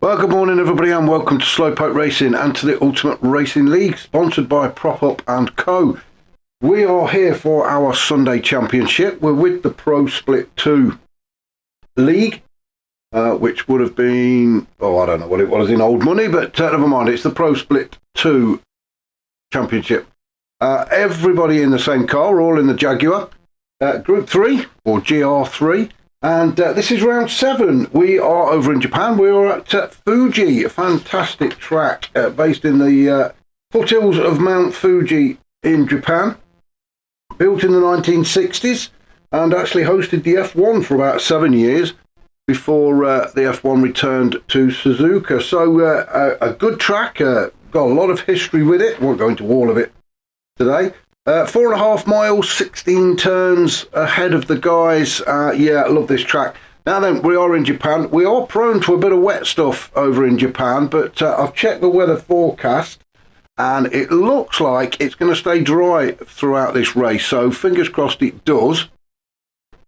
Well, good morning everybody and welcome to Slowpoke Racing and to the Ultimate Racing League, sponsored by Prop Up and Co. We are here for our Sunday Championship. We're with the Pro Split 2 League, which would have been, I don't know what it was in old money, but never mind, it's the Pro Split 2 Championship. Everybody in the same car, all in the Jaguar. Group 3, or GR3. And this is round 7. We are over in Japan. We are at Fuji, a fantastic track based in the foothills of Mount Fuji in Japan. Built in the 1960s and actually hosted the F1 for about 7 years before the F1 returned to Suzuka. So a good track, got a lot of history with it. Won't go into all of it today. 4.5 miles, 16 turns ahead of the guys. Yeah, I love this track. Now then, we are in Japan. We are prone to a bit of wet stuff over in Japan, but I've checked the weather forecast and it looks like it's going to stay dry throughout this race. So fingers crossed it does.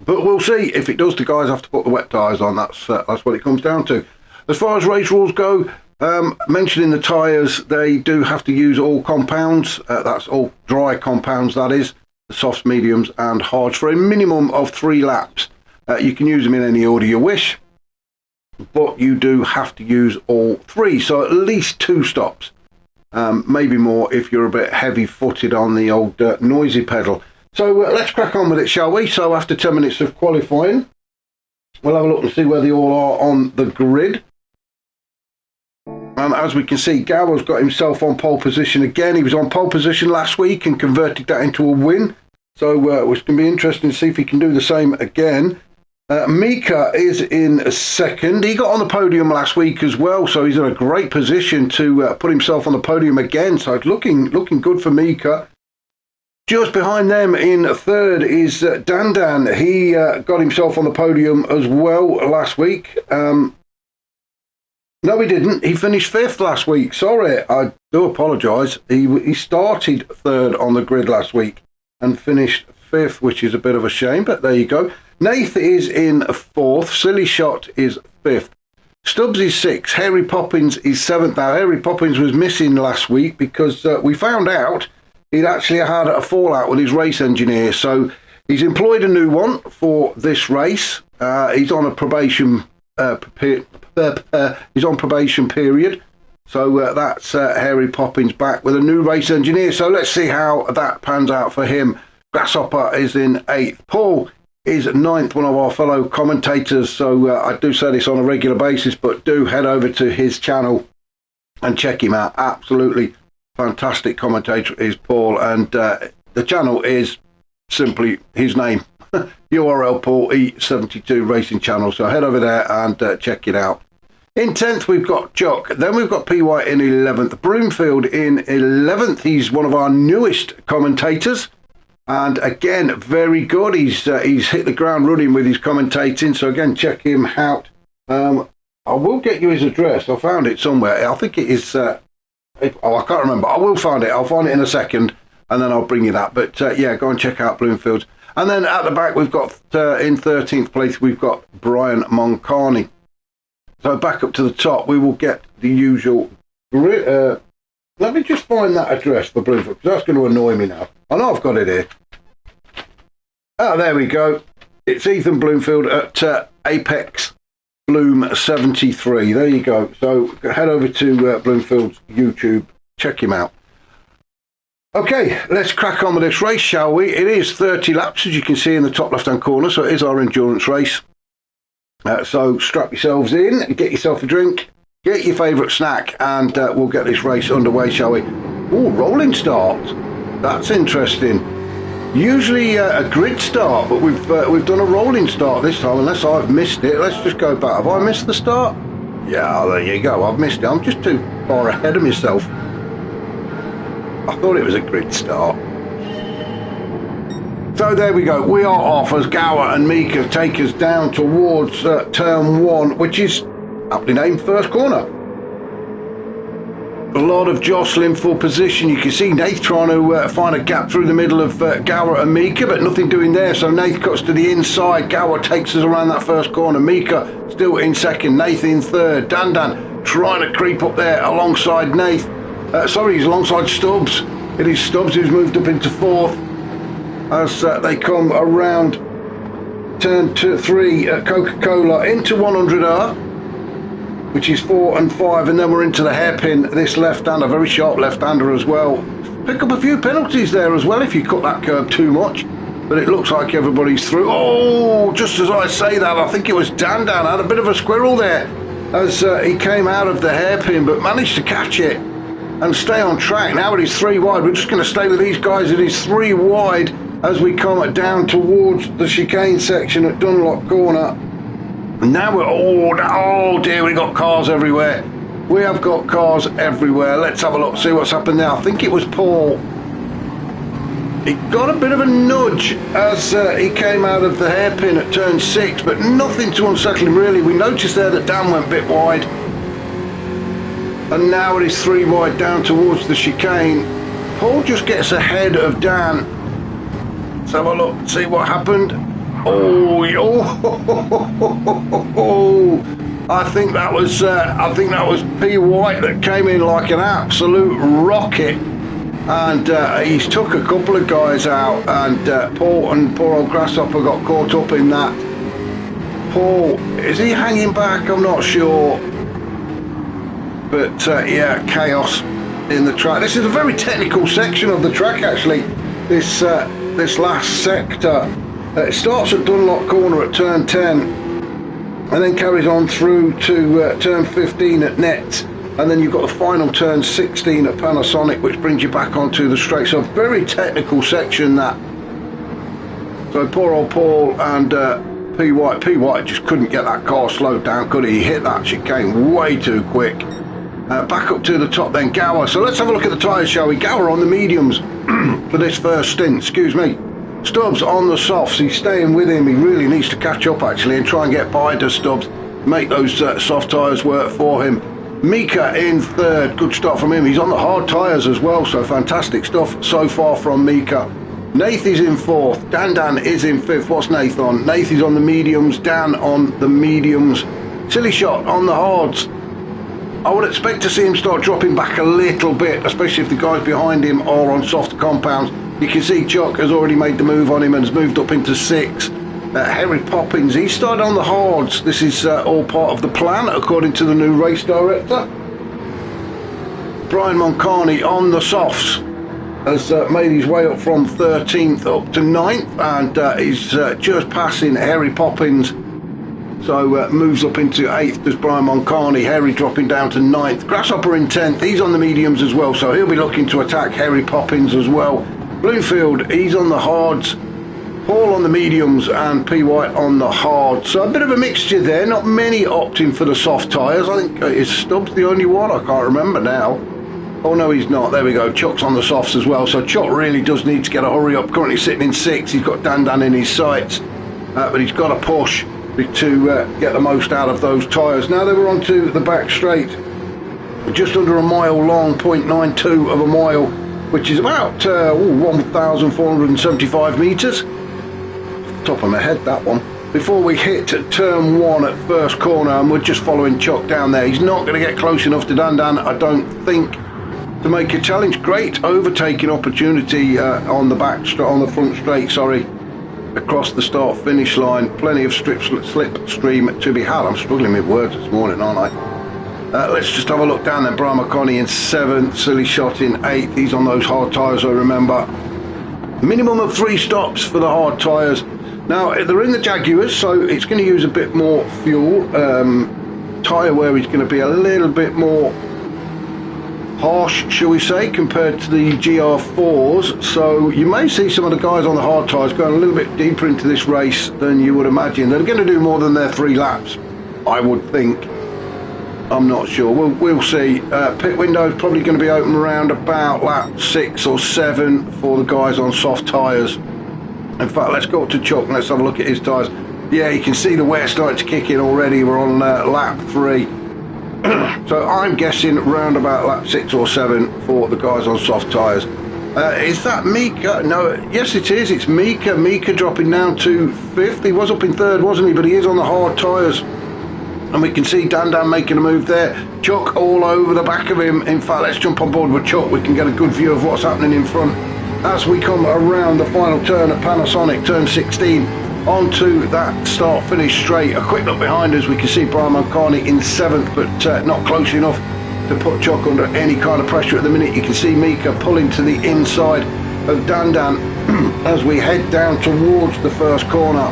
But we'll see. If it does, the guys have to put the wet tyres on. That's what it comes down to. As far as race rules go, mentioning the tyres, they do have to use all compounds. That's all dry compounds, that is. The softs, mediums and hards for a minimum of 3 laps. You can use them in any order you wish, but you do have to use all 3. So at least 2 stops. Maybe more if you're a bit heavy-footed on the old noisy pedal. So let's crack on with it, shall we? So after 10 minutes of qualifying, we'll have a look and see where they all are on the grid. And as we can see, Gower's got himself on pole position again. He was on pole position last week and converted that into a win. So it's going to be interesting to see if he can do the same again. Mika is in second. He got on the podium last week as well, so he's in a great position to put himself on the podium again. So it's looking good for Mika. Just behind them in third is Dan. He got himself on the podium as well last week. No, he didn't. He finished 5th last week. Sorry, I do apologise. He started 3rd on the grid last week and finished 5th, which is a bit of a shame, but there you go. Nath is in 4th. Silly Shot is 5th. Stubbs is 6th. Harry Poppins is 7th. Now, Harry Poppins was missing last week because we found out he'd actually had a fallout with his race engineer. So he's employed a new one for this race. He's on a probation he's on probation period, so that's Harry Poppins back with a new race engineer. So let's see how that pans out for him. Grasshopper is in 8th. Paul is 9th, one of our fellow commentators. So I do say this on a regular basis, but do head over to his channel and check him out. Absolutely fantastic commentator is Paul, and the channel is simply his name. URL Paul E72 Racing Channel. So head over there and check it out. In 10th we've got Chuck. Then we've got PY in 11th. Broomfield in 11th. He's one of our newest commentators, and again very good. He's hit the ground running with his commentating. So again, check him out. I will get you his address. I found it somewhere. I think it is. I can't remember. I will find it. I'll find it in a second, and then I'll bring you that. But yeah, go and check out Bloomfield. And then at the back, we've got, in 13th place, we've got Brian Moncani. So back up to the top, we will get the usual... let me just find that address for Bloomfield, because that's going to annoy me now. I know I've got it here. Ah, there we go. It's Ethan Bloomfield at Apex Bloom 73. There you go. So head over to Bloomfield's YouTube. Check him out. Okay, let's crack on with this race, shall we? It is 30 laps, as you can see in the top left-hand corner, so it is our endurance race. So strap yourselves in, get yourself a drink, get your favourite snack, and we'll get this race underway, shall we? Oh, rolling start. That's interesting. Usually a grid start, but we've done a rolling start this time, unless I've missed it. Let's just go back. Have I missed the start? Yeah, there you go. I've missed it. I'm just too far ahead of myself. I thought it was a grid start. So there we go. We are off as Gower and Mika take us down towards turn 1, which is aptly named First Corner. A lot of jostling for position. You can see Nath trying to find a gap through the middle of Gower and Mika, but nothing doing there. So Nath cuts to the inside. Gower takes us around that first corner. Mika still in second. Nath in third. Dan trying to creep up there alongside Nath. Sorry, he's alongside Stubbs. It is Stubbs who's moved up into 4th as they come around turn 3 at Coca-Cola into 100R, which is 4 and 5, and then we're into the hairpin. This left-hander, very sharp left-hander as well. Pick up a few penalties there as well if you cut that curb too much, but it looks like everybody's through. Oh, just as I say that, I think it was Dan had a bit of a squirrel there as he came out of the hairpin, but managed to catch it and stay on track. Now it is 3 wide. We're just going to stay with these guys. It is 3 wide as we come down towards the chicane section at Dunlop Corner. Now we're, oh dear, we got cars everywhere. We have got cars everywhere. Let's have a look, see what's happened now. I think it was Paul. He got a bit of a nudge as he came out of the hairpin at turn 6, but nothing too unsettling really. We noticed there that Dan went a bit wide. And now it is 3 wide down towards the chicane. Paul just gets ahead of Dan. Let's have a look, see what happened. Oh, I think that was P White that came in like an absolute rocket, and he's took a couple of guys out, and Paul and poor old Grasshopper got caught up in that. Paul, is he hanging back? I'm not sure, but yeah, chaos in the track. This is a very technical section of the track actually. This last sector. It starts at Dunlop Corner at turn 10 and then carries on through to turn 15 at Nets, and then you've got the final turn 16 at Panasonic, which brings you back onto the straight. So a very technical section that. So poor old Paul and P White just couldn't get that car slowed down, could he? He hit that chicane way too quick. Back up to the top then, Gower. So let's have a look at the tyres, shall we? Gower on the mediums for this first stint, excuse me. Stubbs on the softs, he's staying with him. He really needs to catch up actually and try and get by to Stubbs, make those soft tyres work for him. Mika in 3rd, good start from him. He's on the hard tyres as well, so fantastic stuff so far from Mika. Nath is in 4th, Dan is in 5th. What's Nath on? Nath is on the mediums, Dan on the mediums. Silly shot on the hards. I would expect to see him start dropping back a little bit, especially if the guys behind him are on soft compounds. You can see Chuck has already made the move on him and has moved up into 6. Harry Poppins, he started on the hards. This is all part of the plan, according to the new race director. Brian Moncani on the softs has made his way up from 13th up to 9th, and he's just passing Harry Poppins. So moves up into 8th as Brian Moncani. Harry dropping down to 9th. Grasshopper in 10th, he's on the mediums as well, so he'll be looking to attack Harry Poppins as well. Bloomfield, he's on the hards, Paul on the mediums, and P White on the hards. So a bit of a mixture there, not many opting for the soft tyres. I think is Stubbs the only one? I can't remember now. Oh no, he's not. There we go. Chuck's on the softs as well, so Chuck really does need to get a hurry up. Currently sitting in 6th, he's got Dan in his sights, but he's got to push to get the most out of those tyres. Now they were onto the back straight, just under a mile long, 0.92 of a mile, which is about 1,475 metres. Top of my head, that one. Before we hit turn 1 at first corner, and we're just following Chuck down there. He's not going to get close enough to Dan, I don't think, to make a challenge. Great overtaking opportunity on the front straight, sorry, across the start finish line. Plenty of slipstream to be had. I'm struggling with words this morning, aren't I? Let's just have a look down there. Brian McConney in 7th, Silly Shot in 8th. He's on those hard tyres, I remember. Minimum of 3 stops for the hard tyres. Now, they're in the Jaguars, so it's going to use a bit more fuel. Tyre wear is going to be a little bit more harsh, shall we say, compared to the GR4s. So you may see some of the guys on the hard tyres going a little bit deeper into this race than you would imagine. They're going to do more than their 3 laps, I would think. I'm not sure. We'll see. Pit window is probably going to be open around about lap 6 or 7 for the guys on soft tyres. In fact, let's go up to Chuck and let's have a look at his tyres. Yeah, you can see the wear starting to kick in already. We're on lap 3. So I'm guessing round about lap 6 or 7 for the guys on soft tyres. Is that Mika? No, yes it is. It's Mika. Mika dropping down to 5th. He was up in 3rd, wasn't he? But he is on the hard tyres. And we can see Dan making a move there. Chuck all over the back of him. In fact, let's jump on board with Chuck. We can get a good view of what's happening in front as we come around the final turn at Panasonic, turn 16, onto that start-finish straight. A quick look behind us, we can see Brian Moncani in 7th, but not close enough to put Chuck under any kind of pressure at the minute. You can see Mika pulling to the inside of Dan as we head down towards the first corner.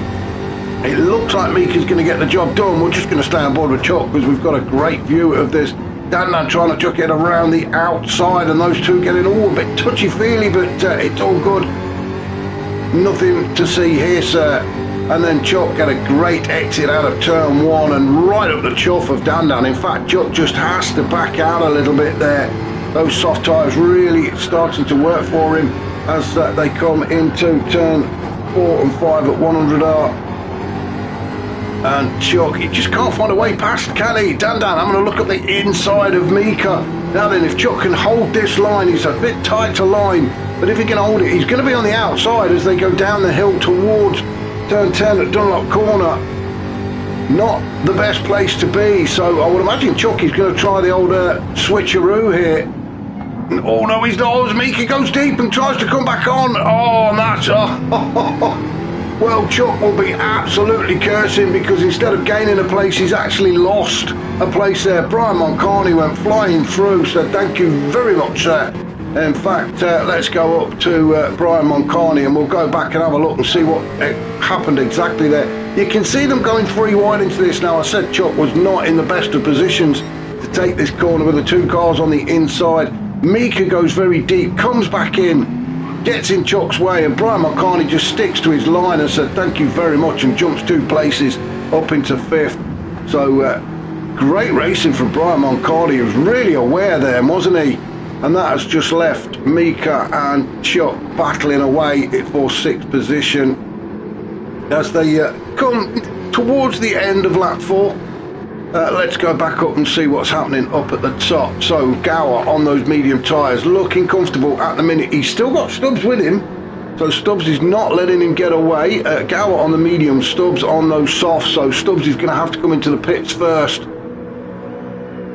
It looks like Mika's going to get the job done. We're just going to stay on board with Chuck because we've got a great view of this. Dan trying to chuck it around the outside, and those two getting all a bit touchy-feely, but it's all good. Nothing to see here, sir. And then Chuck get a great exit out of turn 1 and right up the chuff of Dan. In fact, Chuck just has to back out a little bit there. Those soft tyres really starting to work for him as they come into turn 4 and 5 at 100R. And Chuck, he just can't find a way past, can he? Dan, I'm going to look at the inside of Mika. Now then, if Chuck can hold this line, he's a bit tight to line, but if he can hold it, he's going to be on the outside as they go down the hill towards turn 10 at Dunlop Corner. Not the best place to be, so I would imagine Chuck is going to try the old switcheroo here. Oh no, he's not. As Mika goes deep and tries to come back on. Oh, and that's... Well, Chuck will be absolutely cursing because instead of gaining a place, he's actually lost a place there. Brian Moncani went flying through, so thank you very much, sir. In fact, let's go up to Brian Moncani and we'll go back and have a look and see what happened exactly there. You can see them going 3 wide into this now. I said Chuck was not in the best of positions to take this corner with the 2 cars on the inside. Mika goes very deep, comes back in, gets in Chuck's way, and Brian Moncani just sticks to his line and said thank you very much and jumps 2 places up into 5th. So great racing from Brian Moncani. He was really aware there, wasn't he? And that has just left Mika and Chuck battling away for 6th position as they come towards the end of lap 4. Let's go back up and see what's happening up at the top. So Gower on those medium tyres, looking comfortable at the minute. He's still got Stubbs with him, so Stubbs is not letting him get away. Gower on the medium, Stubbs on those softs, so Stubbs is going to have to come into the pits first.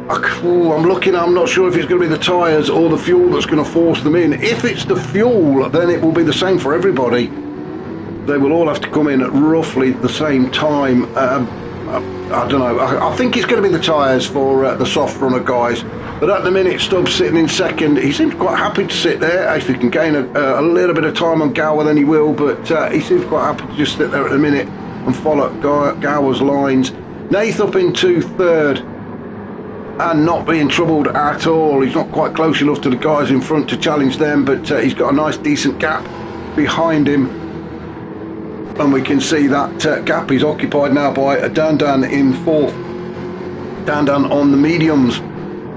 I'm looking, I'm not sure if it's going to be the tyres or the fuel that's going to force them in. If it's the fuel, then it will be the same for everybody. They will all have to come in at roughly the same time. I don't know. I think it's going to be the tyres for the soft runner guys. But at the minute, Stubbs sitting in 2nd. He seems quite happy to sit there. If he can gain a little bit of time on Gower, then he will. But he seems quite happy to just sit there at the minute and follow Gower's lines. Nath up into 3rd and not being troubled at all. He's not quite close enough to the guys in front to challenge them, but he's got a nice decent gap behind him. And we can see that gap is occupied now by Dan in 4th. Dan on the mediums.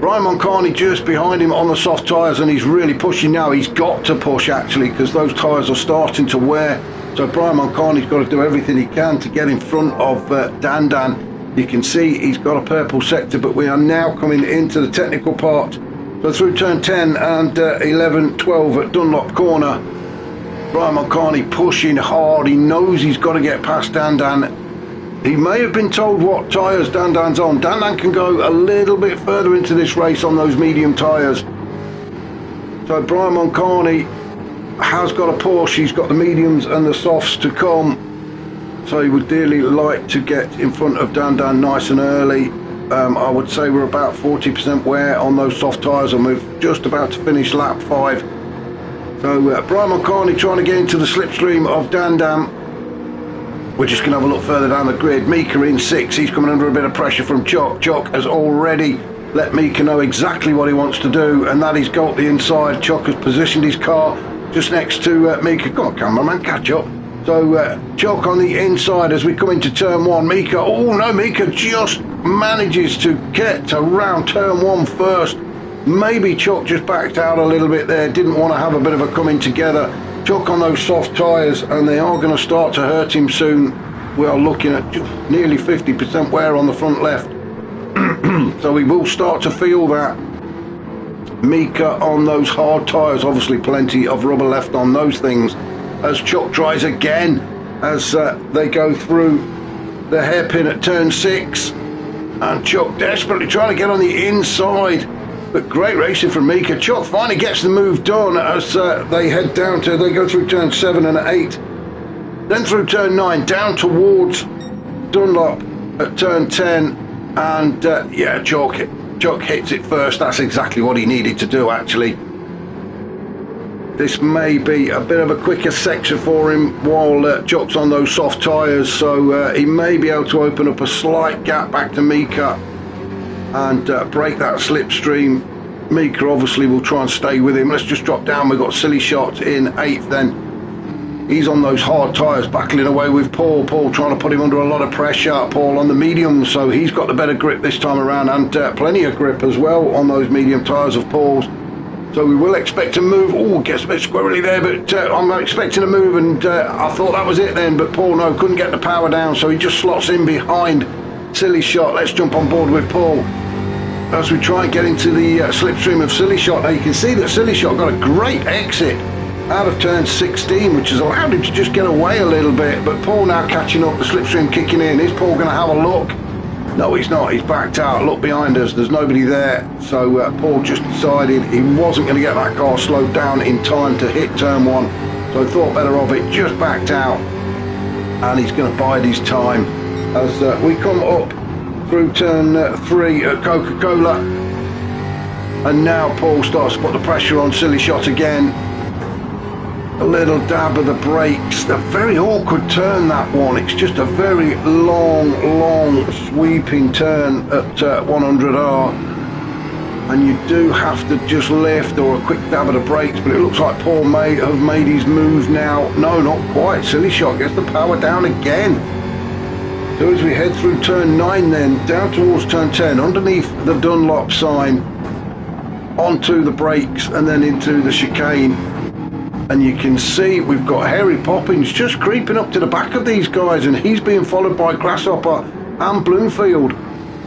Brian Moncani just behind him on the soft tyres, and he's really pushing now. He's got to push actually because those tyres are starting to wear. So Brian Moncani's got to do everything he can to get in front of Dan. You can see he's got a purple sector, but we are now coming into the technical part. So through turn 10 and 11, 12 at Dunlop Corner. Brian Moncani pushing hard. He knows he's got to get past Dan. He may have been told what tyres Dan's on. Dan can go a little bit further into this race on those medium tyres. So Brian Moncani has got a push. He's got the mediums and the softs to come. So he would dearly like to get in front of Dan nice and early. I would say we're about 40% wear on those soft tyres, and we're just about to finish lap 5. So Brian Moncani trying to get into the slipstream of Dan. We're just going to have a look further down the grid. Mika in 6th. He's coming under a bit of pressure from Chuck. Chuck has already let Mika know exactly what he wants to do, and that is go up the inside. Chuck has positioned his car just next to Mika. Come on, cameraman, catch up. So Chuck on the inside as we come into turn 1. Mika, oh no, Mika just manages to get around turn 1 first. Maybe Chuck just backed out a little bit there, didn't want to have a bit of a coming together. Chuck on those soft tyres, and they are going to start to hurt him soon. We are looking at nearly 50% wear on the front left. So we will start to feel that. Mika on those hard tyres, obviously plenty of rubber left on those things. As Chuck tries again, as they go through the hairpin at turn 6. And Chuck desperately trying to get on the inside. But great racing from Mika. Chuck finally gets the move done as they head down to, they go through turn 7 and 8. Then through turn 9, down towards Dunlop at turn 10. And yeah, Chuck hits it first. That's exactly what he needed to do, actually. This may be a bit of a quicker section for him while Chuck's on those soft tyres, so he may be able to open up a slight gap back to Mika and break that slipstream. Mika obviously will try and stay with him. Let's just drop down. We've got Silly Shot in 8th then. He's on those hard tyres, battling away with Paul. Paul trying to put him under a lot of pressure. Paul on the medium, so he's got the better grip this time around, and plenty of grip as well on those medium tyres of Paul's. So we will expect to move. Oh, gets a bit squirrely there, but I'm expecting a move, and I thought that was it then, but Paul, no, couldn't get the power down, so he just slots in behind Silly Shot. Let's jump on board with Paul as we try and get into the slipstream of Silly Shot. Now you can see that Silly Shot got a great exit out of turn 16, which has allowed him to just get away a little bit, but Paul now catching up, the slipstream kicking in. Is Paul going to have a look? No, he's not. He's backed out. Look behind us. There's nobody there. So Paul just decided he wasn't going to get that car slowed down in time to hit turn 1. So he thought better of it. Just backed out. And he's going to bide his time as we come up through turn 3 at Coca-Cola. And now Paul starts to put the pressure on Silly Shot again. A little dab of the brakes. A very awkward turn, that one. It's just a very long sweeping turn at 100R, and you do have to just lift or a quick dab of the brakes, but it looks like Paul may have made his move now. No, not quite. Silly Shot gets the power down again. So as we head through turn 9 then, down towards turn 10, underneath the Dunlop sign, onto the brakes and then into the chicane. And you can see we've got Harry Poppins just creeping up to the back of these guys, and he's being followed by Grasshopper and Bloomfield.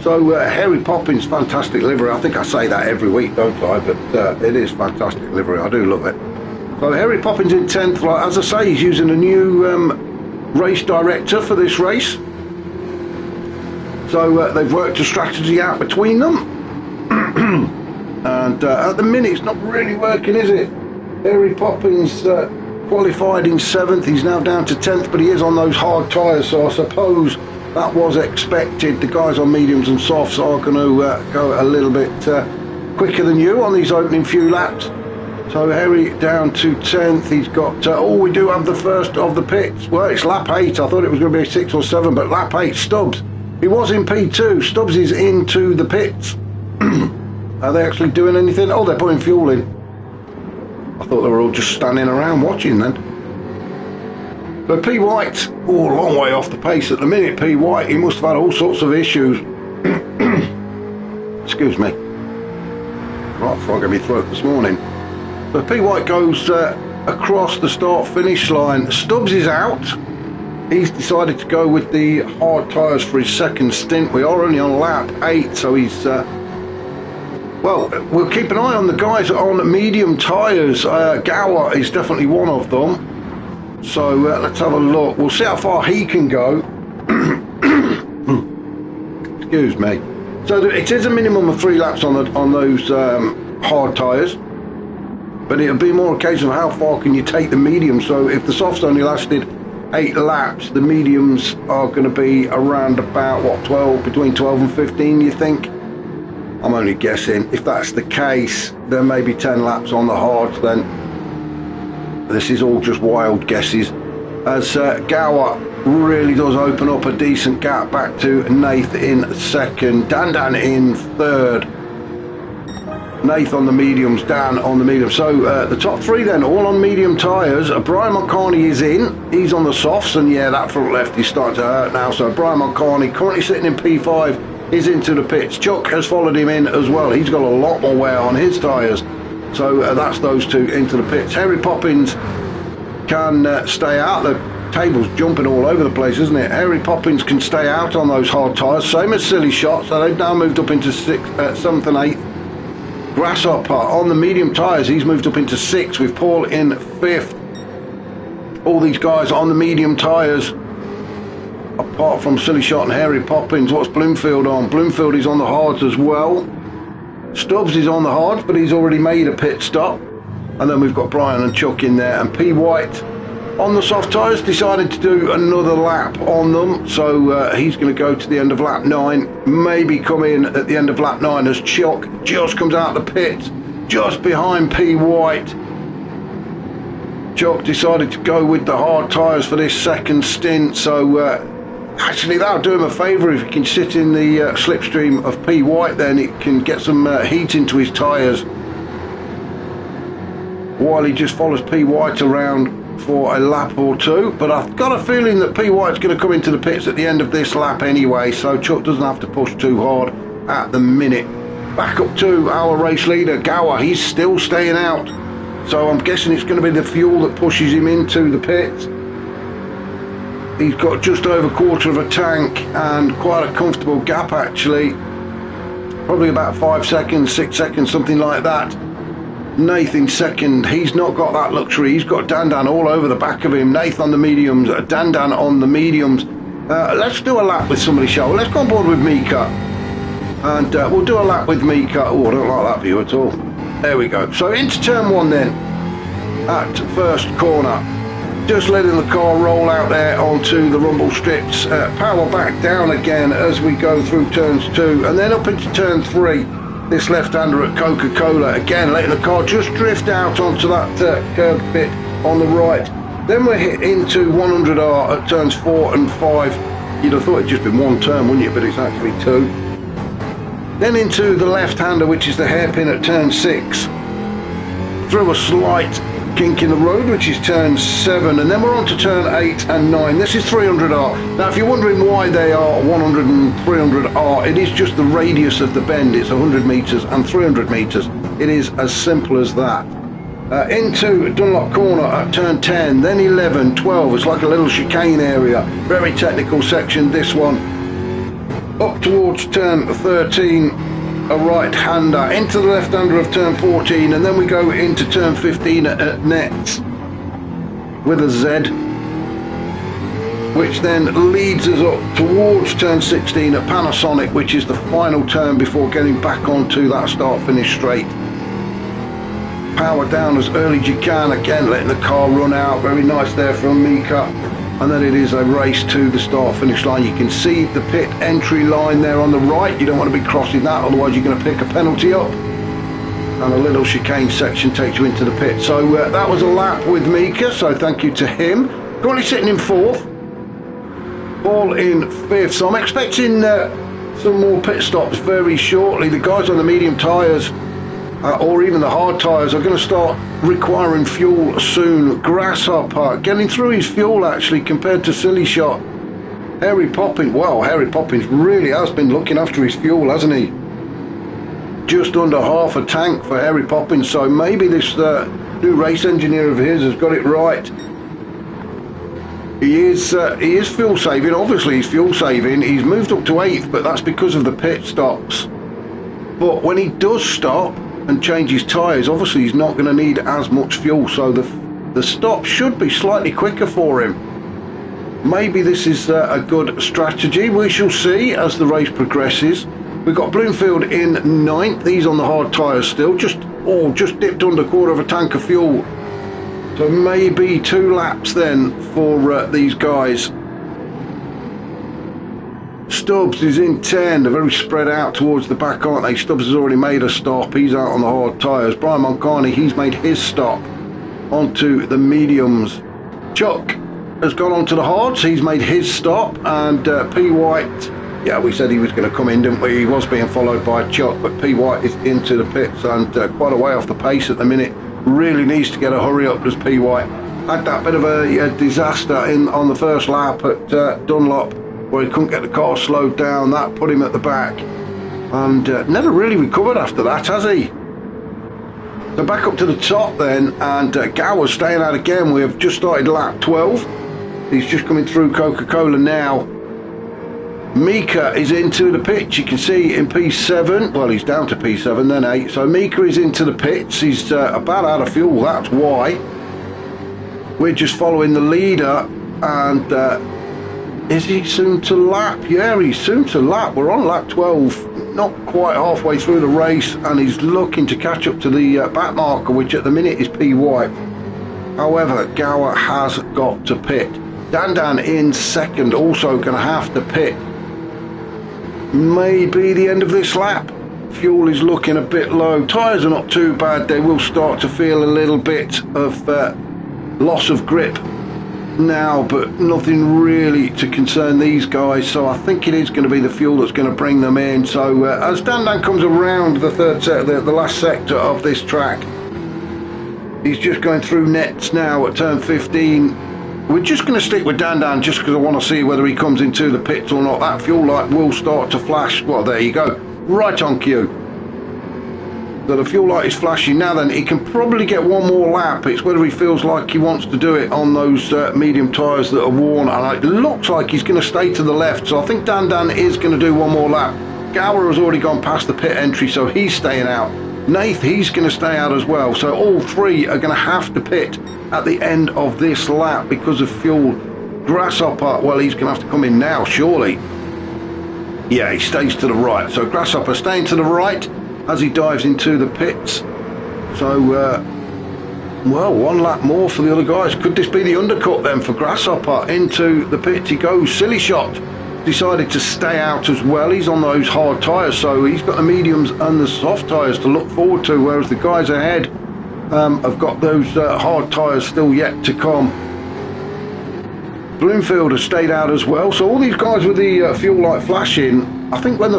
So Harry Poppins, fantastic livery. I think I say that every week, don't I? But it is fantastic livery. I do love it. So Harry Poppins in 10th. Like, as I say, he's using a new race director for this race. So they've worked a strategy out between them. And at the minute, it's not really working, is it? Harry Poppins qualified in 7th. He's now down to 10th, but he is on those hard tyres, so I suppose that was expected. The guys on mediums and softs are going to go a little bit quicker than you on these opening few laps. So Harry down to 10th. He's got oh, we do have the first of the pits. Well, it's lap 8. I thought it was going to be a 6 or 7, but lap 8. Stubbs, he was in P2. Stubbs is into the pits. Are they actually doing anything? Oh, they're putting fuel in. I thought they were all just standing around watching then. But P. White, oh, a long way off the pace at the minute. P. White, he must have had all sorts of issues. Excuse me. Right, frog in my throat this morning. But P. White goes across the start-finish line. Stubbs is out. He's decided to go with the hard tyres for his second stint. We are only on lap 8, so he's... well, we'll keep an eye on the guys on medium tyres. Gower is definitely one of them. So let's have a look. We'll see how far he can go. Excuse me. So it is a minimum of 3 laps on those hard tyres. But it'll be more a case of how far can you take the medium. So if the softs only lasted 8 laps, the mediums are going to be around about, what, 12, between 12 and 15, you think? I'm only guessing. If that's the case, there may be 10 laps on the hards then. This is all just wild guesses. As Gower really does open up a decent gap back to Nath in 2nd, Dan in 3rd. Nath on the mediums, Dan on the medium. So the top 3 then, all on medium tyres. Brian Mulcarney is in. He's on the softs, and yeah, that front left is starting to hurt now. So Brian Mulcarney, currently sitting in P5, is into the pits. Chuck has followed him in as well. He's got a lot more wear on his tyres. So that's those 2 into the pits. Harry Poppins can stay out. The table's jumping all over the place, isn't it? Harry Poppins can stay out on those hard tyres, same as Silly Shot. So they've now moved up into 7th and 8th. Grasshopper on the medium tyres, he's moved up into 6th with Paul in 5th. All these guys on the medium tyres are apart from Silly Shot and Hairy Poppins. What's Bloomfield on? Bloomfield is on the hards as well. Stubbs is on the hards, but he's already made a pit stop. And then we've got Brian and Chuck in there, and P. White on the soft tyres decided to do another lap on them, so he's going to go to the end of lap 9, maybe come in at the end of lap 9 as Chuck just comes out of the pit just behind P. White. Chuck decided to go with the hard tyres for this second stint, so actually that'll do him a favour if he can sit in the slipstream of P. White. Then it can get some heat into his tyres while he just follows P. White around for a lap or two. But I've got a feeling that P. White's going to come into the pits at the end of this lap anyway, so Chuck doesn't have to push too hard at the minute. Back up to our race leader Gower. He's still staying out, so I'm guessing it's going to be the fuel that pushes him into the pits. He's got just over a quarter of a tank and quite a comfortable gap actually, probably about 5 seconds, 6 seconds, something like that. Nathan second, he's not got that luxury. He's got Dandan all over the back of him. Nathan on the mediums, Dandan on the mediums. Let's do a lap with somebody, shall we? Let's go on board with Mika, and we'll do a lap with Mika. Oh, I don't like that view at all. There we go. So into turn 1 then, at first corner. Just letting the car roll out there onto the rumble strips. Power back down again as we go through turns 2, and then up into turn 3. This left-hander at Coca-Cola, again letting the car just drift out onto that curved bit on the right. Then we're hit into 100R at turns 4 and 5. You'd have thought it'd just been one turn, wouldn't you? But it's actually 2. Then into the left-hander, which is the hairpin at turn 6. Through a slight kink in the road, which is turn 7, and then we're on to turn 8 and 9. This is 300R. Now if you're wondering why they are 100 and 300R, it is just the radius of the bend. It's 100 metres and 300 metres. It is as simple as that. Into Dunlop corner at turn 10, then 11, 12. It's like a little chicane area, very technical section this one. Up towards turn 13, a right-hander into the left-hander of turn 14, and then we go into turn 15 at nets with a Z, which then leads us up towards turn 16 at Panasonic, which is the final turn before getting back onto that start-finish straight. Power down as early as you can, again letting the car run out. Very nice there from Mika. And then it is a race to the start finish line. You can see the pit entry line there on the right. You don't want to be crossing that, otherwise you're going to pick a penalty up. And a little chicane section takes you into the pit. So that was a lap with Mika, so thank you to him. Currently sitting in 4th, Paul in 5th. So I'm expecting some more pit stops very shortly. The guys on the medium tyres or even the hard tyres are going to start requiring fuel soon. Grasshopper getting through his fuel actually compared to Silly Shot. Hairy Poppins, well, Hairy Poppins really has been looking after his fuel, hasn't he? Just under half a tank for Hairy Poppins, so maybe this new race engineer of his has got it right. He is fuel saving, obviously he's fuel saving. He's moved up to 8th, but that's because of the pit stops. But when he does stop and change his tyres, obviously he's not going to need as much fuel, so the stop should be slightly quicker for him. Maybe this is a good strategy. We shall see as the race progresses. We've got Bloomfield in 9th. He's on the hard tyres still, just dipped under a quarter of a tank of fuel, so maybe 2 laps then for these guys. Stubbs is in 10. They're very spread out towards the back, aren't they? Stubbs has already made a stop. He's out on the hard tyres. Brian Moncani, he's made his stop onto the mediums. Chuck has gone onto the hards. He's made his stop. And P. White, yeah, we said he was going to come in, didn't we? He was being followed by Chuck, but P. White is into the pits and quite a way off the pace at the minute. Really needs to get a hurry up, does P. White. Had that bit of a disaster on the first lap at Dunlop, where he couldn't get the car slowed down. That put him at the back, and never really recovered after that, has he? So back up to the top then, and Gower's staying out again. We have just started lap 12. He's just coming through Coca-Cola now. Mika is into the pits. You can see in P7, well, he's down to P7, then 8. So Mika is into the pits. He's about out of fuel, that's why. We're just following the leader, and Is he soon to lap? Yeah, he's soon to lap. We're on lap 12, not quite halfway through the race, and he's looking to catch up to the back marker, which at the minute is P White. However, Gower has got to pit. Dandan in second, also going to have to pit. Maybe the end of this lap. Fuel is looking a bit low. Tyres are not too bad. They will start to feel a little bit of loss of grip now, but nothing really to concern these guys. So I think it is going to be the fuel that's going to bring them in. So as Dandan comes around the third set, the last sector of this track, he's just going through nets now at turn 15. We're just going to stick with Dandan just because I want to see whether he comes into the pits or not. That fuel light will start to flash. Well, there you go, right on cue. So the fuel light is flashing now. Then he can probably get one more lap. It's whether he feels like he wants to do it on those medium tyres that are worn, and it looks like he's going to stay to the left. So I think Dandan is going to do one more lap. Gower has already gone past the pit entry, so he's staying out. Nath, he's going to stay out as well. So all three are going to have to pit at the end of this lap because of fuel. Grasshopper, well, he's going to have to come in now, surely. Yeah, he stays to the right. So Grasshopper staying to the right as he dives into the pits. So, well, one lap more for the other guys. Could this be the undercut then for Grasshopper? Into the pits he goes. Silly Shot decided to stay out as well. He's on those hard tyres, so he's got the mediums and the soft tyres to look forward to, whereas the guys ahead have got those hard tyres still yet to come. Bloomfield has stayed out as well. So all these guys with the fuel light flashing, I think when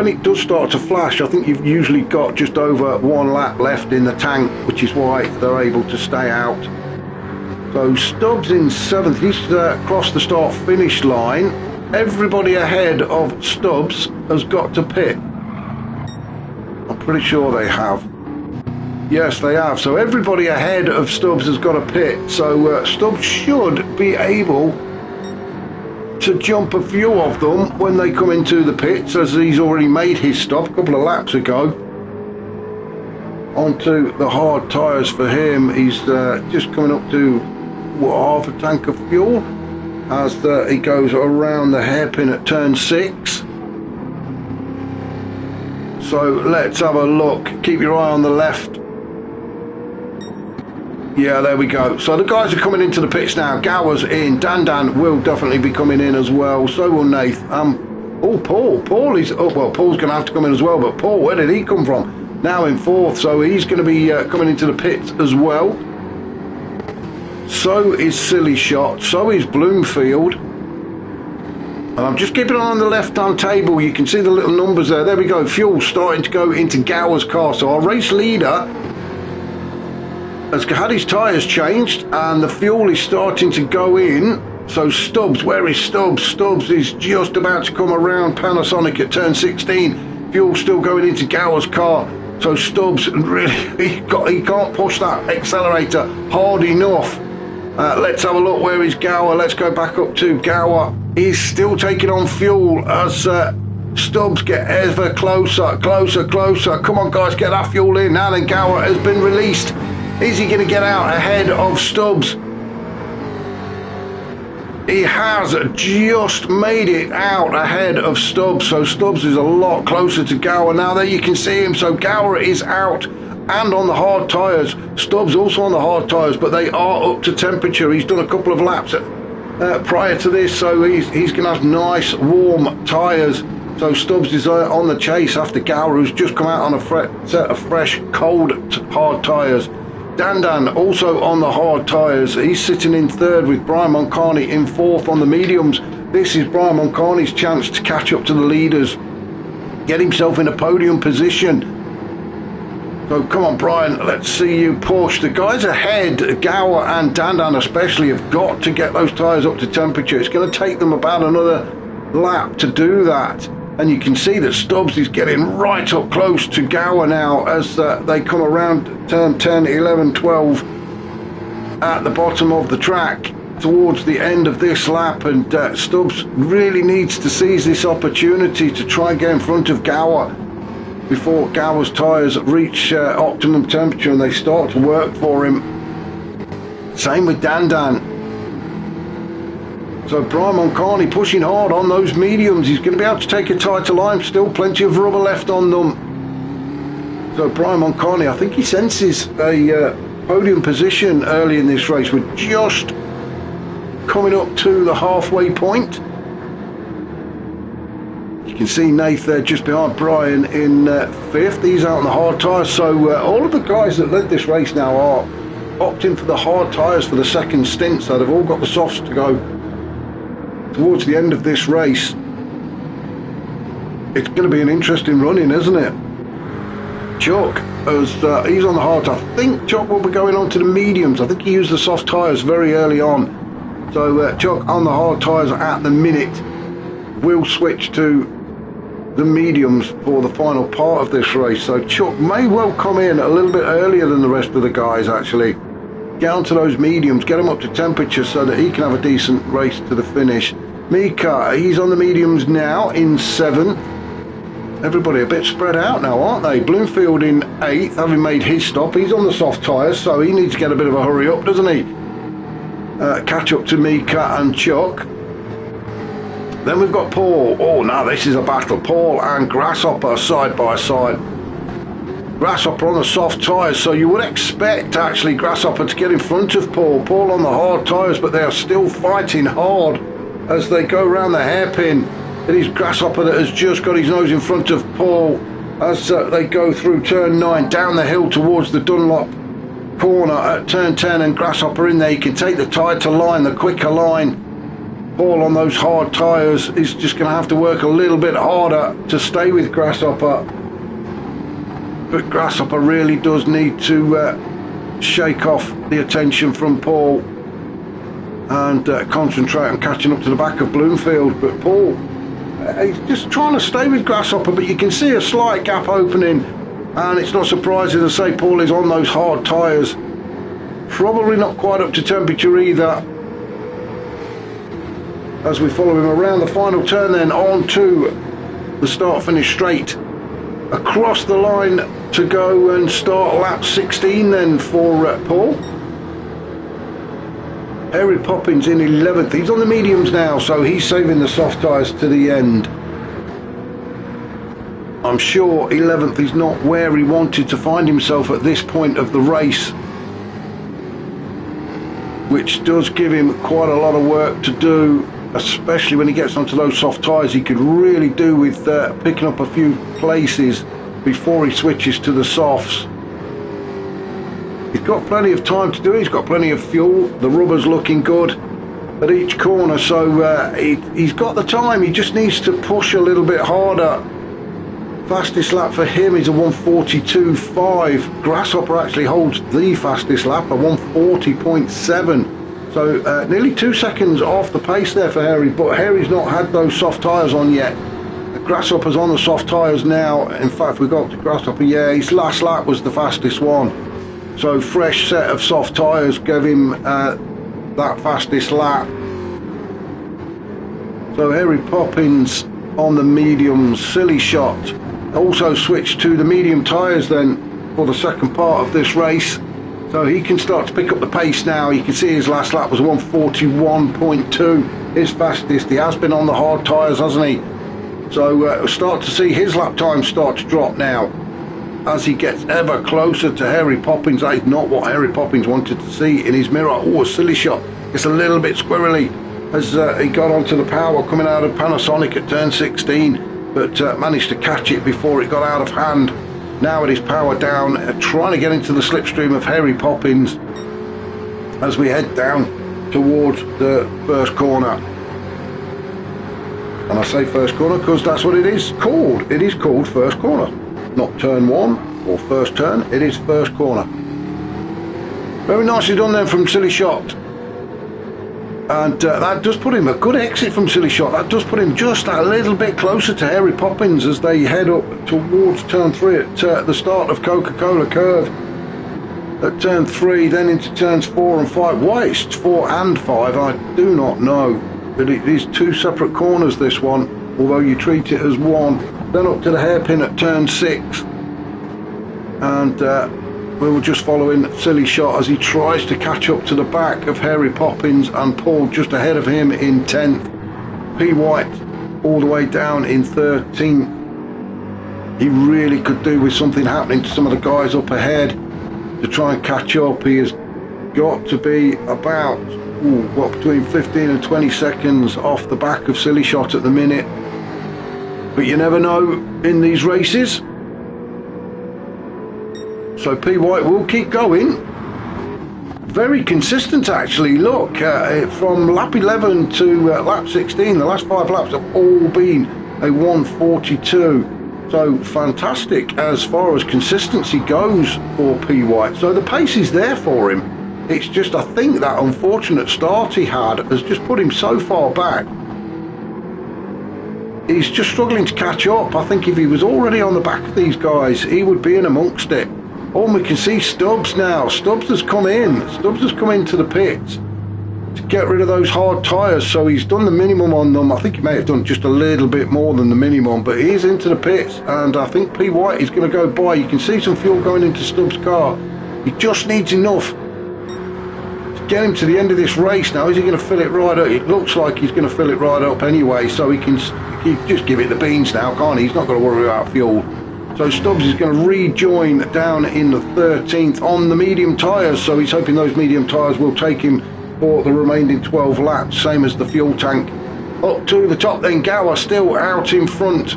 it does start to flash, I think you've usually got just over one lap left in the tank, which is why they're able to stay out. So Stubbs in 7th, he's crossed the start finish line. Everybody ahead of Stubbs has got to pit. I'm pretty sure they have. Yes, they have. So everybody ahead of Stubbs has got to pit. So Stubbs should be able to jump a few of them when they come into the pits, as he's already made his stop a couple of laps ago. Onto the hard tyres for him. He's just coming up to half a tank of fuel as he goes around the hairpin at turn 6. So let's have a look. Keep your eye on the left. Yeah, there we go. So the guys are coming into the pits now. Gower's in. Dandan will definitely be coming in as well. So will Nath. Oh, Paul. Paul is... Oh, well, Paul's going to have to come in as well. But Paul, where did he come from? Now in 4th. So he's going to be coming into the pits as well. So is Silly Shot. So is Bloomfield. And I'm just keeping on the left-hand table. You can see the little numbers there. There we go. Fuel starting to go into Gower's car. So our race leader has had his tyres changed and the fuel is starting to go in. So Stubbs, where is Stubbs? Stubbs is just about to come around Panasonic at turn 16. Fuel still going into Gower's car. So Stubbs really he can't push that accelerator hard enough. Let's have a look. Where is Gower? Let's go back up to Gower. He's still taking on fuel as Stubbs get ever closer. Come on, guys, get that fuel in. Now then, Gower has been released. Is he going to get out ahead of Stubbs? He has just made it out ahead of Stubbs. So Stubbs is a lot closer to Gower now. There you can see him. So Gower is out and on the hard tyres. Stubbs also on the hard tyres, but they are up to temperature. He's done a couple of laps prior to this, so he's going to have nice warm tyres. So Stubbs is on the chase after Gower, who's just come out on a set of fresh, cold, hard tyres. Dandan also on the hard tyres. He's sitting in 3rd with Brian Moncani in 4th on the mediums. This is Brian Moncani's chance to catch up to the leaders, get himself in a podium position. So come on, Brian, let's see you push. The guys ahead, Gower and Dandan especially, have got to get those tyres up to temperature. It's going to take them about another lap to do that. And you can see that Stubbs is getting right up close to Gower now as they come around turn 10, 11, 12 at the bottom of the track towards the end of this lap. And Stubbs really needs to seize this opportunity to try and get in front of Gower before Gower's tyres reach optimum temperature and they start to work for him. Same with Dandan. So Brian Moncani pushing hard on those mediums. He's going to be able to take a tighter line. Still plenty of rubber left on them. So Brian Moncani, I think he senses a podium position early in this race. We're just coming up to the halfway point. You can see Nath there just behind Brian in 5th. He's out on the hard tyres. So all of the guys that led this race now are opting for the hard tyres for the second stint. So they've all got the softs to go towards the end of this race. It's going to be an interesting run-in, isn't it? Chuck, as he's on the hard, I think Chuck will be going on to the mediums. I think he used the soft tyres very early on. So Chuck on the hard tyres at the minute. We'll switch to the mediums for the final part of this race. So Chuck may well come in a little bit earlier than the rest of the guys, actually. Get onto those mediums, get him up to temperature so that he can have a decent race to the finish. Mika, he's on the mediums now in 7th. Everybody a bit spread out now, aren't they? Bloomfield in 8th, having made his stop. He's on the soft tyres, so he needs to get a bit of a hurry up, doesn't he? Catch up to Mika and Chuck. Then we've got Paul. Oh, now this is a battle. Paul and Grasshopper side by side. Grasshopper on the soft tyres, so you would expect actually Grasshopper to get in front of Paul. Paul on the hard tyres, but they are still fighting hard as they go around the hairpin. It is Grasshopper that has just got his nose in front of Paul as they go through turn 9, down the hill towards the Dunlop corner at turn 10, and Grasshopper in there. He can take the tighter line, the quicker line. Paul on those hard tyres is just going to have to work a little bit harder to stay with Grasshopper. But Grasshopper really does need to shake off the attention from Paul and concentrate on catching up to the back of Bloomfield. But Paul, he's just trying to stay with Grasshopper, but you can see a slight gap opening, and it's not surprising to say Paul is on those hard tyres. Probably not quite up to temperature either. As we follow him around the final turn, then on to the start finish straight. Across the line to go and start lap 16 then for Paul. Harry Poppins in 11th. He's on the mediums now, so he's saving the soft tyres to the end. I'm sure 11th is not where he wanted to find himself at this point of the race, which does give him quite a lot of work to do, especially when he gets onto those soft tyres. He could really do with picking up a few places before he switches to the softs. He's got plenty of time to do it. He's got plenty of fuel. The rubber's looking good at each corner, so he's got the time. He just needs to push a little bit harder. Fastest lap for him is a 1:42.5. Grasshopper actually holds the fastest lap, a 1:40.7. So nearly 2 seconds off the pace there for Harry, but Harry's not had those soft tyres on yet. Grasshopper's on the soft tyres now. In fact, we got to Grasshopper, yeah, his last lap was the fastest one. So fresh set of soft tyres gave him that fastest lap. So Harry Poppins on the mediums. Silly Shot also switched to the medium tyres then for the second part of this race. So he can start to pick up the pace now. You can see his last lap was 1:41.2, his fastest. He has been on the hard tyres, hasn't he? So we'll start to see his lap time start to drop now as he gets ever closer to Harry Poppins. That is not what Harry Poppins wanted to see in his mirror. Oh, a Silly Shot. It's a little bit squirrely as he got onto the power coming out of Panasonic at turn 16, but managed to catch it before it got out of hand. Now it is power down, trying to get into the slipstream of Harry Poppins as we head down towards the first corner. And I say first corner because that's what it is called. It is called first corner, not turn 1 or first turn. It is first corner. Very nicely done then from Silly Shot. And that does put him a good exit from Silly Shot. That does put him just a little bit closer to Harry Poppins as they head up towards turn 3 at the start of Coca-Cola Curve. At turn 3, then into turns 4 and 5. Why it's 4 and 5, I do not know. But it is 2 separate corners, this one, although you treat it as one. Then up to the hairpin at turn 6. And We were just following Silly Shot as he tries to catch up to the back of Harry Poppins and Paul just ahead of him in 10th. P. White all the way down in 13th. He really could do with something happening to some of the guys up ahead to try and catch up. He has got to be about between 15 and 20 seconds off the back of Silly Shot at the minute. But you never know in these races. So P. White will keep going. Very consistent actually. Look, from lap 11 to lap 16, the last 5 laps have all been a 1:42. So fantastic as far as consistency goes for P. White. So the pace is there for him. It's just, I think that unfortunate start he had has just put him so far back. He's just struggling to catch up. I think if he was already on the back of these guys, he would be in amongst it. Oh, we can see Stubbs now. Stubbs has come in. Stubbs has come into the pits to get rid of those hard tyres. So he's done the minimum on them. I think he may have done just a little bit more than the minimum, but he is into the pits. And I think P. White is going to go by. You can see some fuel going into Stubbs' car. He just needs enough to get him to the end of this race now. Is he going to fill it right up? It looks like he's going to fill it right up anyway. So he can just give it the beans now, can't he? He's not going to worry about fuel. So Stubbs is going to rejoin down in the 13th on the medium tyres. So he's hoping those medium tyres will take him for the remaining 12 laps, same as the fuel tank. Up to the top then, Gower still out in front.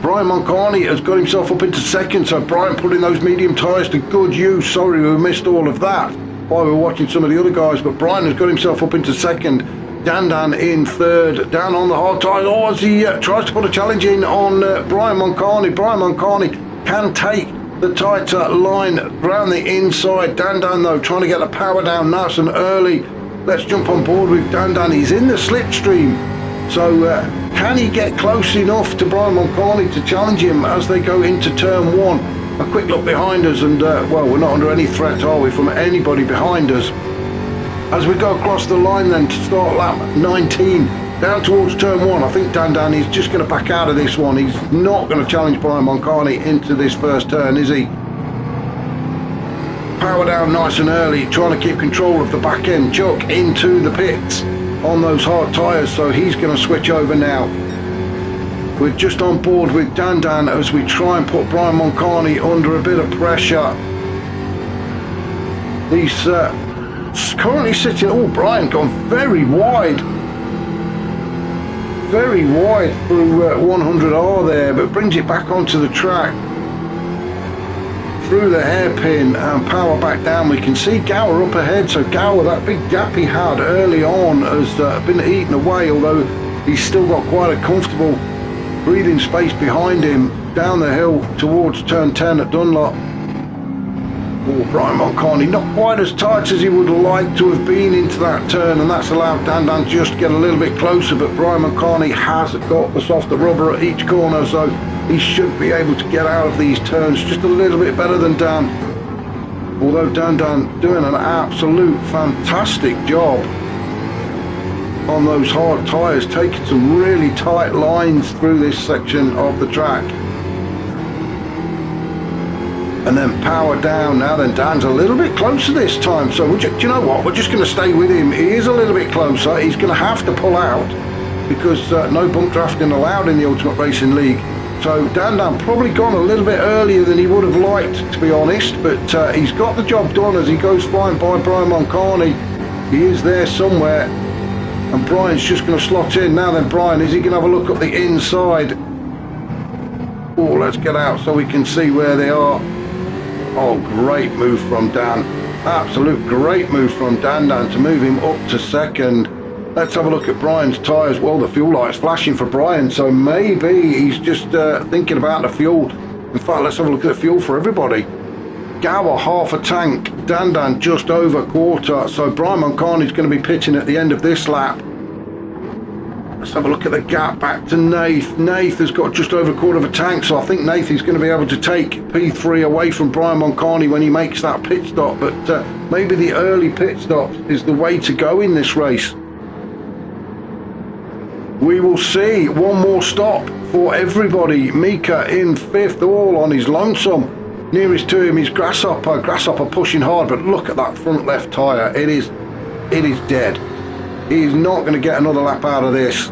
Brian Moncani has got himself up into second, so Brian putting those medium tyres to good use. Sorry we missed all of that while we were watching some of the other guys, but Brian has got himself up into second. Dan in third, down on the hard tyres. Oh, as he tries to put a challenge in on Brian Moncani. Brian Moncani can take the tighter line around the inside. Dan though trying to get the power down nice and early. Let's jump on board with Dan. He's in the slipstream, so can he get close enough to Brian Moncani to challenge him as they go into turn 1? A quick look behind us and well, we're not under any threat, are we, from anybody behind us? As we go across the line then to start lap 19 down towards turn 1, I think Dan is just going to back out of this one. He's not going to challenge Brian Moncani into this first turn, is he? Power down nice and early, trying to keep control of the back end. Chuck into the pits on those hard tyres, so he's going to switch over now. We're just on board with Dan as we try and put Brian Moncani under a bit of pressure. He's currently sitting, oh, Brian gone very wide through 100R there, but brings it back onto the track through the hairpin and power back down. We can see Gower up ahead, so Gower, that big gap he had early on has been eaten away, although he's still got quite a comfortable breathing space behind him down the hill towards turn 10 at Dunlop. Oh, Brian Moncani not quite as tight as he would like to have been into that turn, and that's allowed Dan just to get a little bit closer, but Brian Moncani has got the softer rubber at each corner, so he should be able to get out of these turns just a little bit better than Dan. Although Dan doing an absolute fantastic job on those hard tyres, taking some really tight lines through this section of the track. And then power down now. Then Dan's a little bit closer this time, so do you know what, we're just going to stay with him. He is a little bit closer. He's going to have to pull out because no bump drafting allowed in the Ultimate Racing League. So Dan probably gone a little bit earlier than he would have liked, to be honest, but he's got the job done as he goes flying by Brian Moncani. He is there somewhere, and Brian's just going to slot in. Now then, Brian, is he going to have a look up the inside? Oh, let's get out so we can see where they are. Oh, great move from Dan. Absolute great move from Dan to move him up to second. Let's have a look at Brian's tyres. Well, the fuel light's flashing for Brian, so maybe he's just thinking about the fuel. In fact, let's have a look at the fuel for everybody. Gower half a tank, Dan just over quarter, so Brian Moncani's going to be pitching at the end of this lap. Let's have a look at the gap back to Nath. Nath has got just over a quarter of a tank, so I think Nath is going to be able to take P3 away from Brian Moncani when he makes that pit stop, but maybe the early pit stop is the way to go in this race. We will see. One more stop for everybody. Mika in 5th, all on his lonesome. Nearest to him is Grasshopper. Grasshopper pushing hard, but look at that front left tyre. It is dead. He's not going to get another lap out of this.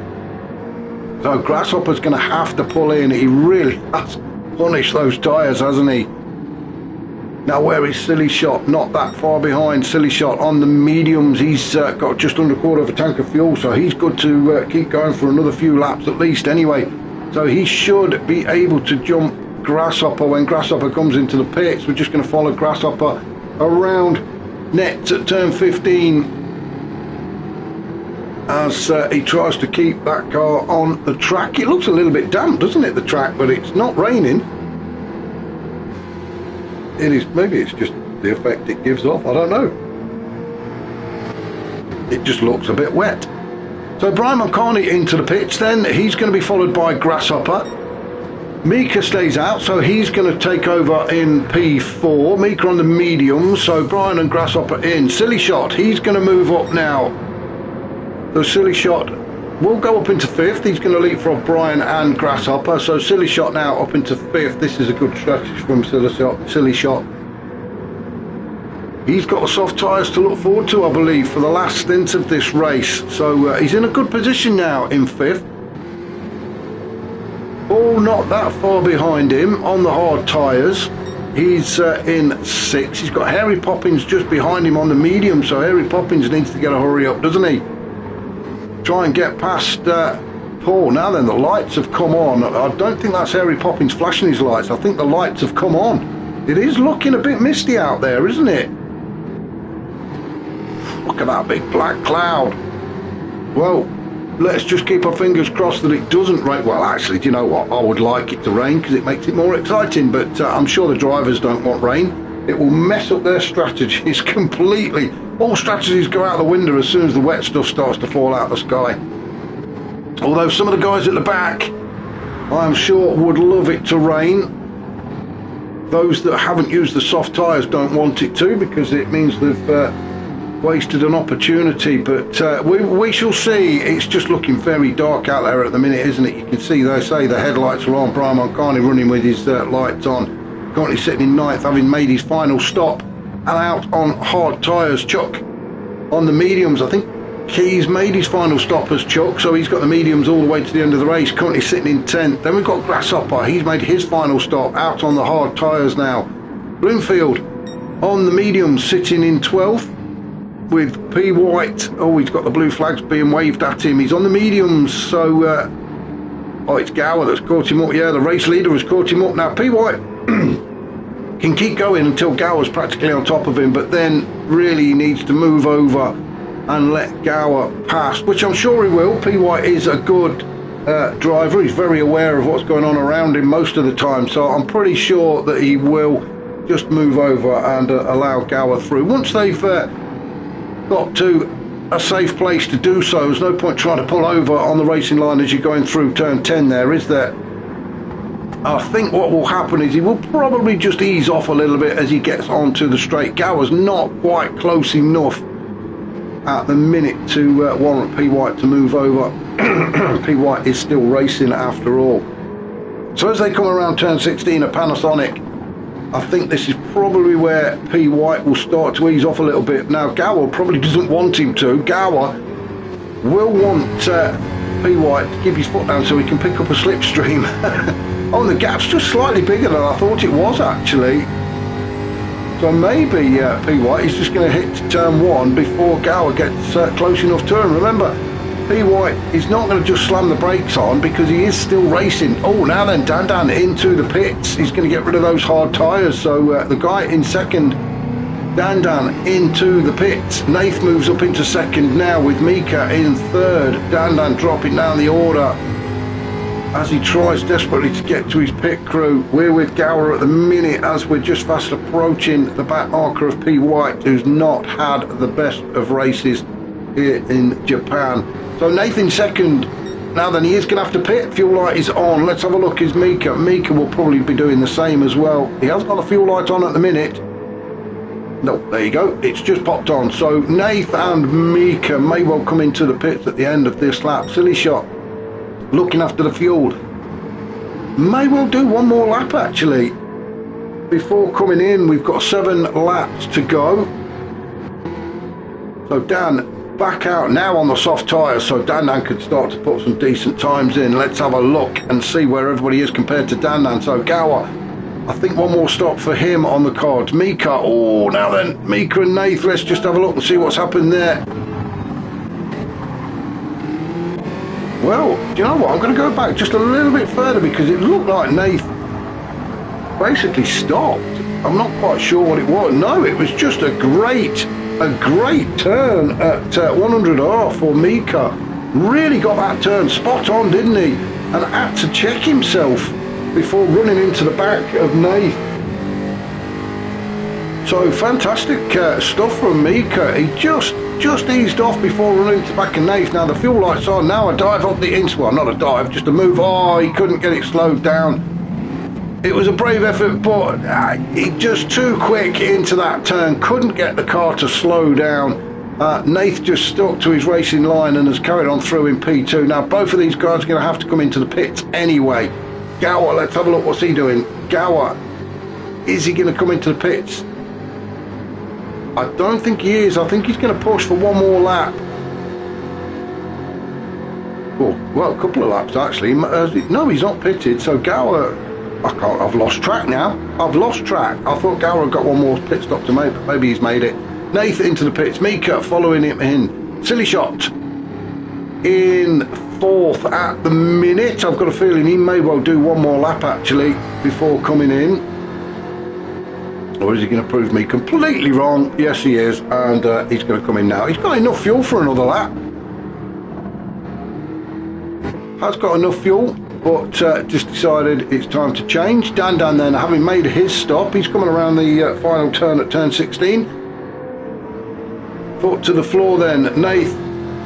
So Grasshopper's going to have to pull in. He really has punished those tyres, hasn't he? Now where is Silly Shot? Not that far behind. Silly Shot on the mediums. He's got just under a quarter of a tank of fuel, so he's good to keep going for another few laps at least anyway. So he should be able to jump Grasshopper when Grasshopper comes into the pits. We're just going to follow Grasshopper around nets at turn 15 as he tries to keep that car on the track. It looks a little bit damp, doesn't it, the track, but it's not raining. It is, maybe it's just the effect it gives off, I don't know. It just looks a bit wet. So Brian Mulcahy into the pits then. He's going to be followed by Grasshopper. Mika stays out, so he's going to take over in P4. Mika on the medium, so Brian and Grasshopper in. Silly Shot, he's going to move up now. The Silly Shot will go up into 5th. He's going to leapfrog Brian and Grasshopper. So Silly Shot now up into 5th. This is a good strategy from Silly Shot. He's got the soft tyres to look forward to, I believe, for the last stint of this race. So he's in a good position now in 5th. All not that far behind him on the hard tyres. He's in 6th. He's got Harry Poppins just behind him on the medium, so Harry Poppins needs to get a hurry up, doesn't he? Try and get past Paul. Now then, the lights have come on. I don't think that's Harry Poppins flashing his lights. I think the lights have come on. It is looking a bit misty out there, isn't it? Look at that big black cloud. Well, let's just keep our fingers crossed that it doesn't rain. Well, actually, do you know what? I would like it to rain because it makes it more exciting, but I'm sure the drivers don't want rain. It will mess up their strategies completely. All strategies go out the window as soon as the wet stuff starts to fall out of the sky. Although some of the guys at the back, I'm sure, would love it to rain. Those that haven't used the soft tyres don't want it to, because it means they've wasted an opportunity, but we shall see. It's just looking very dark out there at the minute, isn't it? You can see, they say the headlights are on. Brian Mulcahy running with his lights on, currently sitting in 9th, having made his final stop, and out on hard tyres. Chuck on the mediums. I think he's made his final stop as Chuck, so he's got the mediums all the way to the end of the race, currently sitting in 10th. Then we've got Grasshopper. He's made his final stop out on the hard tyres now. Bloomfield on the mediums, sitting in 12th. With P. White, oh, he's got the blue flags being waved at him. He's on the mediums, so oh, it's Gower that's caught him up. Yeah, the race leader has caught him up. Now P. White can keep going until Gower's practically on top of him, but then really he needs to move over and let Gower pass, which I'm sure he will. P. White is a good driver. He's very aware of what's going on around him most of the time, so I'm pretty sure that he will just move over and allow Gower through. Once they've got to a safe place to do so, there's no point trying to pull over on the racing line as you're going through turn 10 there, is there? I think what will happen is he will probably just ease off a little bit as he gets onto the straight. Gower's not quite close enough at the minute to warrant P. White to move over. P. White is still racing after all. So as they come around turn 16 at Panasonic, I think this is probably where P. White will start to ease off a little bit. Now, Gower probably doesn't want him to. Gower will want P. White to keep his foot down so he can pick up a slipstream. Oh, and the gap's just slightly bigger than I thought it was, actually. So maybe P. White is just going to hit turn 1 before Gower gets close enough to him. Remember, P. White is not going to just slam the brakes on because he is still racing. Oh, now then, Dan into the pits. He's going to get rid of those hard tyres. So the guy in second, Dan into the pits. Nath moves up into second now with Mika in third. Dan dropping down the order as he tries desperately to get to his pit crew. We're with Gower at the minute as we're just fast approaching the back marker of P. White, who's not had the best of races here in Japan. So Nathan second. Now then, he is going to have to pit. Fuel light is on. Let's have a look. Is Mika. Mika will probably be doing the same as well. He hasn't got the fuel light on at the minute. No, there you go. It's just popped on. So Nath and Mika may well come into the pits at the end of this lap. Silly Shot looking after the fuel. May well do one more lap, actually. before coming in. We've got 7 laps to go. So Dan back out now on the soft tyres, so Dan can start to put some decent times in. Let's have a look and see where everybody is compared to Dan. So Gower, I think one more stop for him on the cards. Mika, oh, now then, Mika and Nath, let's just have a look and see what's happened there. Well, do you know what? I'm going to go back just a little bit further because it looked like Nath basically stopped. I'm not quite sure what it was. No, it was just a great turn at 100R for Mika. Really got that turn spot on, didn't he? And had to check himself before running into the back of Nath. So fantastic stuff from Mika. He just eased off before running to the back of Nath. Now the fuel lights on. Now a dive up the inside. Well, not a dive, just a move. Oh, he couldn't get it slowed down. It was a brave effort, but he just too quick into that turn. Couldn't get the car to slow down. Nath just stuck to his racing line and has carried on through in P2. Now both of these guys are going to have to come into the pits anyway. Gower, let's have a look. What's he doing? Gower, is he going to come into the pits? I don't think he is. I think he's going to push for one more lap. Oh, well, a couple of laps actually. No, he's not pitted. So Gower, I've lost track now. I've lost track. I thought Gower had got one more pit stop to make, but maybe he's made it. Nath into the pits. Mika following him in. Silly Shot in 4th at the minute. I've got a feeling he may well do one more lap actually before coming in. Or is he going to prove me completely wrong? Yes, he is. And he's going to come in now. He's got enough fuel for another lap. Has got enough fuel, but just decided it's time to change. Dan then, having made his stop, he's coming around the final turn at turn 16. Foot to the floor then. Nath,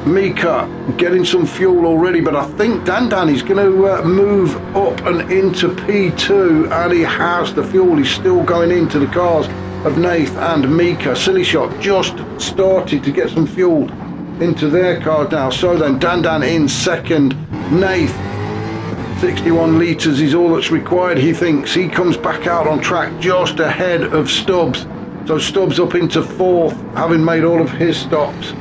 Mika getting some fuel already, but I think Dan is going to move up and into P2, and he has. The fuel is still going into the cars of Nath and Mika. Silly Shot just started to get some fuel into their cars now. So then Dan in second. Nath, 61 litres is all that's required, he thinks. He comes back out on track just ahead of Stubbs. So Stubbs up into 4th, having made all of his stops.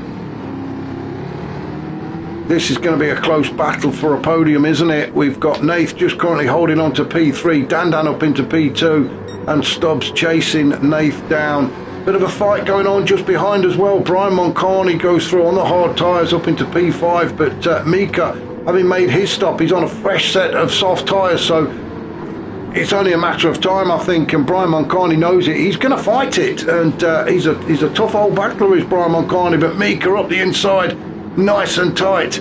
This is going to be a close battle for a podium, isn't it? We've got Nath just currently holding on to P3, Dan up into P2, and Stubbs chasing Nath down. Bit of a fight going on just behind as well. Brian Moncarney goes through on the hard tyres up into P5, but Mika, having made his stop, he's on a fresh set of soft tyres, so it's only a matter of time, I think, and Brian Moncarney knows it. He's going to fight it, and he's a tough old battler, is Brian Moncarney, but Mika up the inside, nice and tight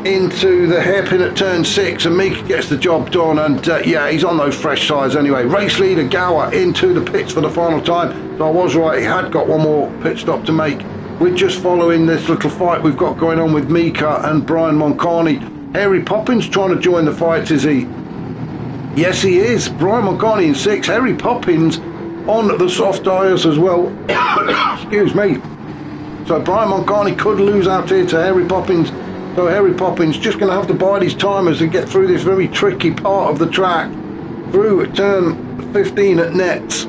into the hairpin at turn 6, and Mika gets the job done, and yeah, he's on those fresh tyres anyway. Race leader Gower into the pits for the final time. So I was right, he had got one more pit stop to make. We're just following this little fight we've got going on with Mika and Brian Moncarney. Harry Poppins trying to join the fight, is he? Yes, he is. Brian Moncarney in 6. Harry Poppins on the soft tyres as well. Excuse me. So Brian Moncarney could lose out here to Harry Poppins. So Harry Poppins just going to have to bide his time as he get through this very tricky part of the track. Through turn 15 at nets.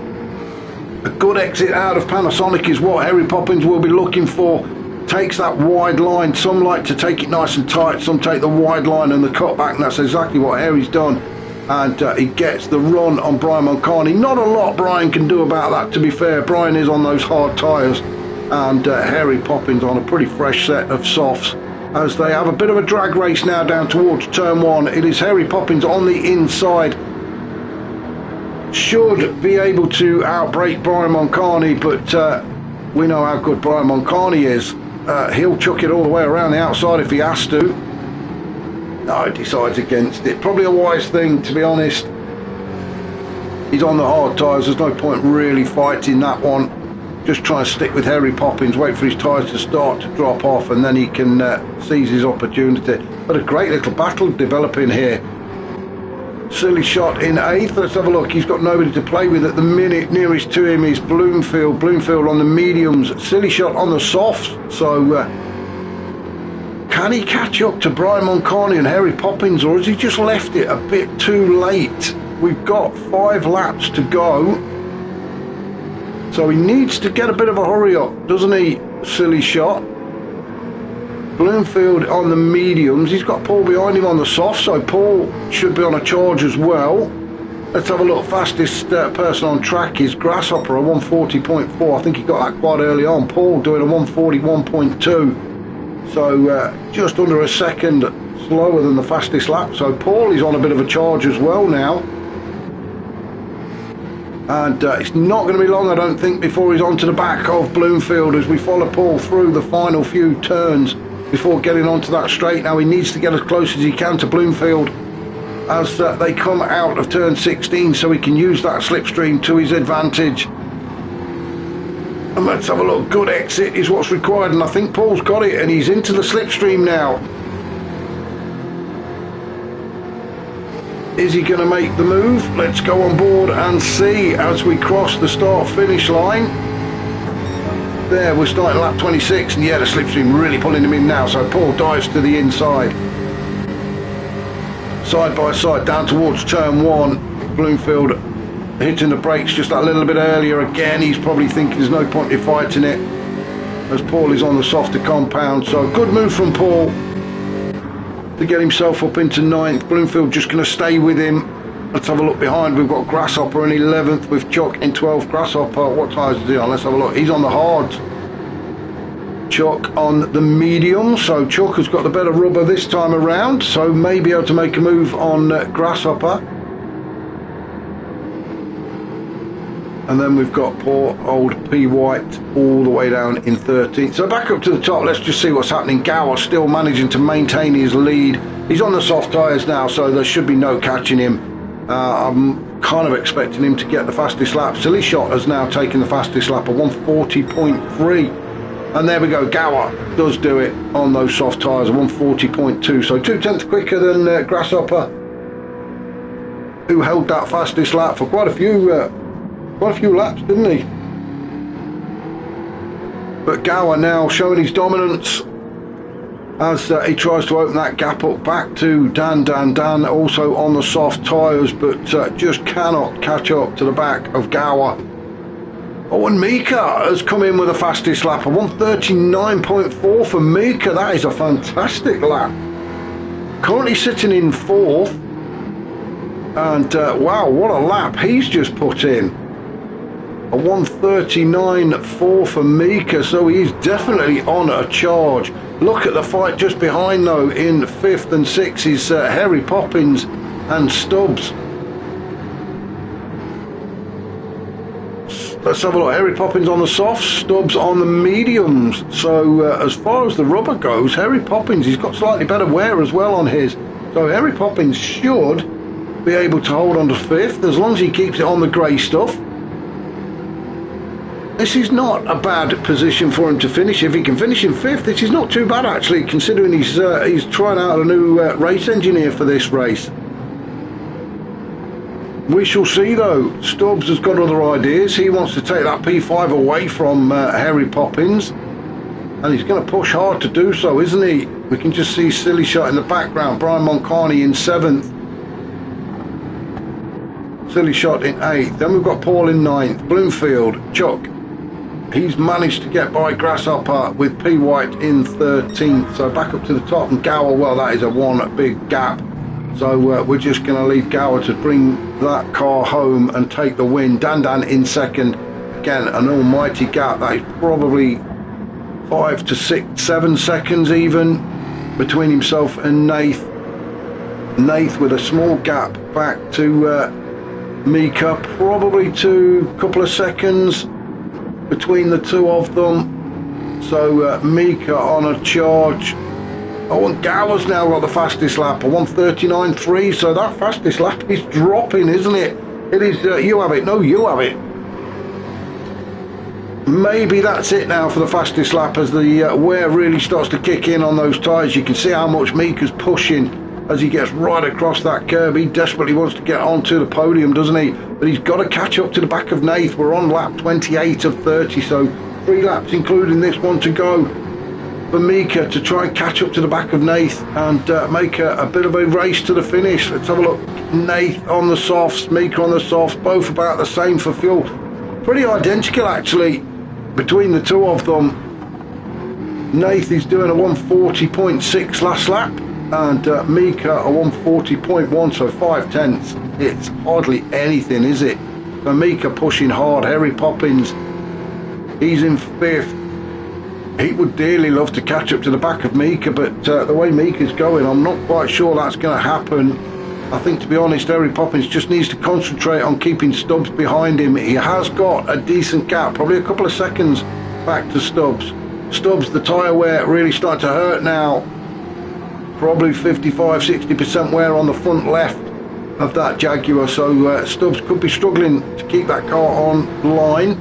A good exit out of Panasonic is what Harry Poppins will be looking for. Takes that wide line. Some like to take it nice and tight. Some take the wide line and the cutback. And that's exactly what Harry's done. And he gets the run on Brian Moncarney. Not a lot Brian can do about that, to be fair. Brian is on those hard tyres. And Harry Poppins on a pretty fresh set of softs. As they have a bit of a drag race now down towards turn 1. It is Harry Poppins on the inside. Should be able to outbrake Brian Moncarney, but we know how good Brian Moncarney is. He'll chuck it all the way around the outside if he has to. No, he decides against it. Probably a wise thing, to be honest. He's on the hard tyres. There's no point really fighting that one. Just try and stick with Harry Poppins, wait for his tyres to start to drop off, and then he can seize his opportunity. But a great little battle developing here. Silly Shot in 8th. Let's have a look. He's got nobody to play with at the minute. Nearest to him is Bloomfield. Bloomfield on the mediums. Silly Shot on the softs. So can he catch up to Brian Moncarney and Harry Poppins, or has he just left it a bit too late? we've got 5 laps to go. So he needs to get a bit of a hurry up, doesn't he? Silly shot. Bloomfield on the mediums. He's got Paul behind him on the soft, so Paul should be on a charge as well. Let's have a look. Fastest person on track is Grasshopper, a 140.4. I think he got that quite early on. Paul doing a 141.2. So just under a second slower than the fastest lap. So Paul is on a bit of a charge as well now. And it's not going to be long, I don't think, before he's onto the back of Bloomfield as we follow Paul through the final few turns before getting onto that straight. Now he needs to get as close as he can to Bloomfield as they come out of turn 16, so he can use that slipstream to his advantage. And let's have a look. Good exit is what's required, and I think Paul's got it, and he's into the slipstream now. Is he going to make the move? Let's go on board and see as we cross the start-finish line. There, we're starting lap 26, and yeah, the slipstream really pulling him in now, so Paul dives to the inside. Side by side, down towards turn 1. Bloomfield hitting the brakes just that little bit earlier. Again, he's probably thinking there's no point in fighting it, as Paul is on the softer compound. So good move from Paul to get himself up into 9th. Bloomfield just going to stay with him. Let's have a look behind. We've got Grasshopper in 11th with Chuck in 12th. Grasshopper, what tyres is he on? Let's have a look. He's on the hards. Chuck on the medium. So Chuck has got the better rubber this time around, so may be able to make a move on Grasshopper. And then we've got poor old P. White all the way down in 13th. So back up to the top, let's just see what's happening. Gower still managing to maintain his lead. He's on the soft tyres now, so there should be no catching him. I'm kind of expecting him to get the fastest lap. Silly Shot has now taken the fastest lap, a 140.3. And there we go, Gower does do it on those soft tyres, a 140.2. So 2/10 quicker than Grasshopper, who held that fastest lap for quite a few laps, didn't he? But Gower now showing his dominance as he tries to open that gap up back to Dan also on the soft tyres, but just cannot catch up to the back of Gower. Oh, and Mika has come in with the fastest lap, a 139.4 for Mika. That is a fantastic lap. Currently sitting in 4th, and wow, what a lap he's just put in. A 139.4 for Mika, so he's definitely on a charge. Look at the fight just behind though. In 5th and 6th is Harry Poppins and Stubbs. Let's have a look. Harry Poppins on the softs, Stubbs on the mediums. So as far as the rubber goes, Harry Poppins, he's got slightly better wear as well on his. So Harry Poppins should be able to hold on to 5th as long as he keeps it on the grey stuff. This is not a bad position for him to finish. If he can finish in 5th, this is not too bad actually, considering he's trying out a new race engineer for this race. We shall see though. Stubbs has got other ideas. He wants to take that P5 away from Harry Poppins, and he's going to push hard to do so, isn't he? We can just see Silly Shot in the background. Brian Moncani in 7th. Silly Shot in 8th. Then we've got Paul in 9th. Bloomfield, Chuck. He's managed to get by Grasshopper with P. White in 13th. So back up to the top, and Gower, well, that is a one big gap. So we're just going to leave Gower to bring that car home and take the win. Dan in 2nd. Again, an almighty gap. That is probably 5 to 6, 7 seconds even between himself and Nath. Nath with a small gap back to Mika, probably to a couple of seconds between the two of them. So Mika on a charge. Oh, and Gower's now got the fastest lap, a 139.3, so that fastest lap is dropping, isn't it? It is, you have it, no, you have it. Maybe that's it now for the fastest lap as the wear really starts to kick in on those tyres. You can see how much Mika's pushing as he gets right across that curb. He desperately wants to get onto the podium, doesn't he? But he's got to catch up to the back of Nath. We're on lap 28 of 30, so 3 laps including this one to go. for Mika to try and catch up to the back of Nath and make a bit of a race to the finish. Let's have a look. Nath on the softs, Mika on the softs, both about the same for fuel. Pretty identical actually between the two of them. Nath is doing a 140.6 last lap and Mika a 140.1, so 5/10. It's hardly anything, is it? So Mika pushing hard. Harry Poppins, he's in 5th. He would dearly love to catch up to the back of Mika, but the way Mika's going, I'm not quite sure that's going to happen. I think, to be honest, Harry Poppins just needs to concentrate on keeping Stubbs behind him. He has got a decent gap, probably a couple of seconds back to Stubbs. Stubbs, the tyre wear really starting to hurt now. Probably 55-60% wear on the front left of that Jaguar, so Stubbs could be struggling to keep that car on line.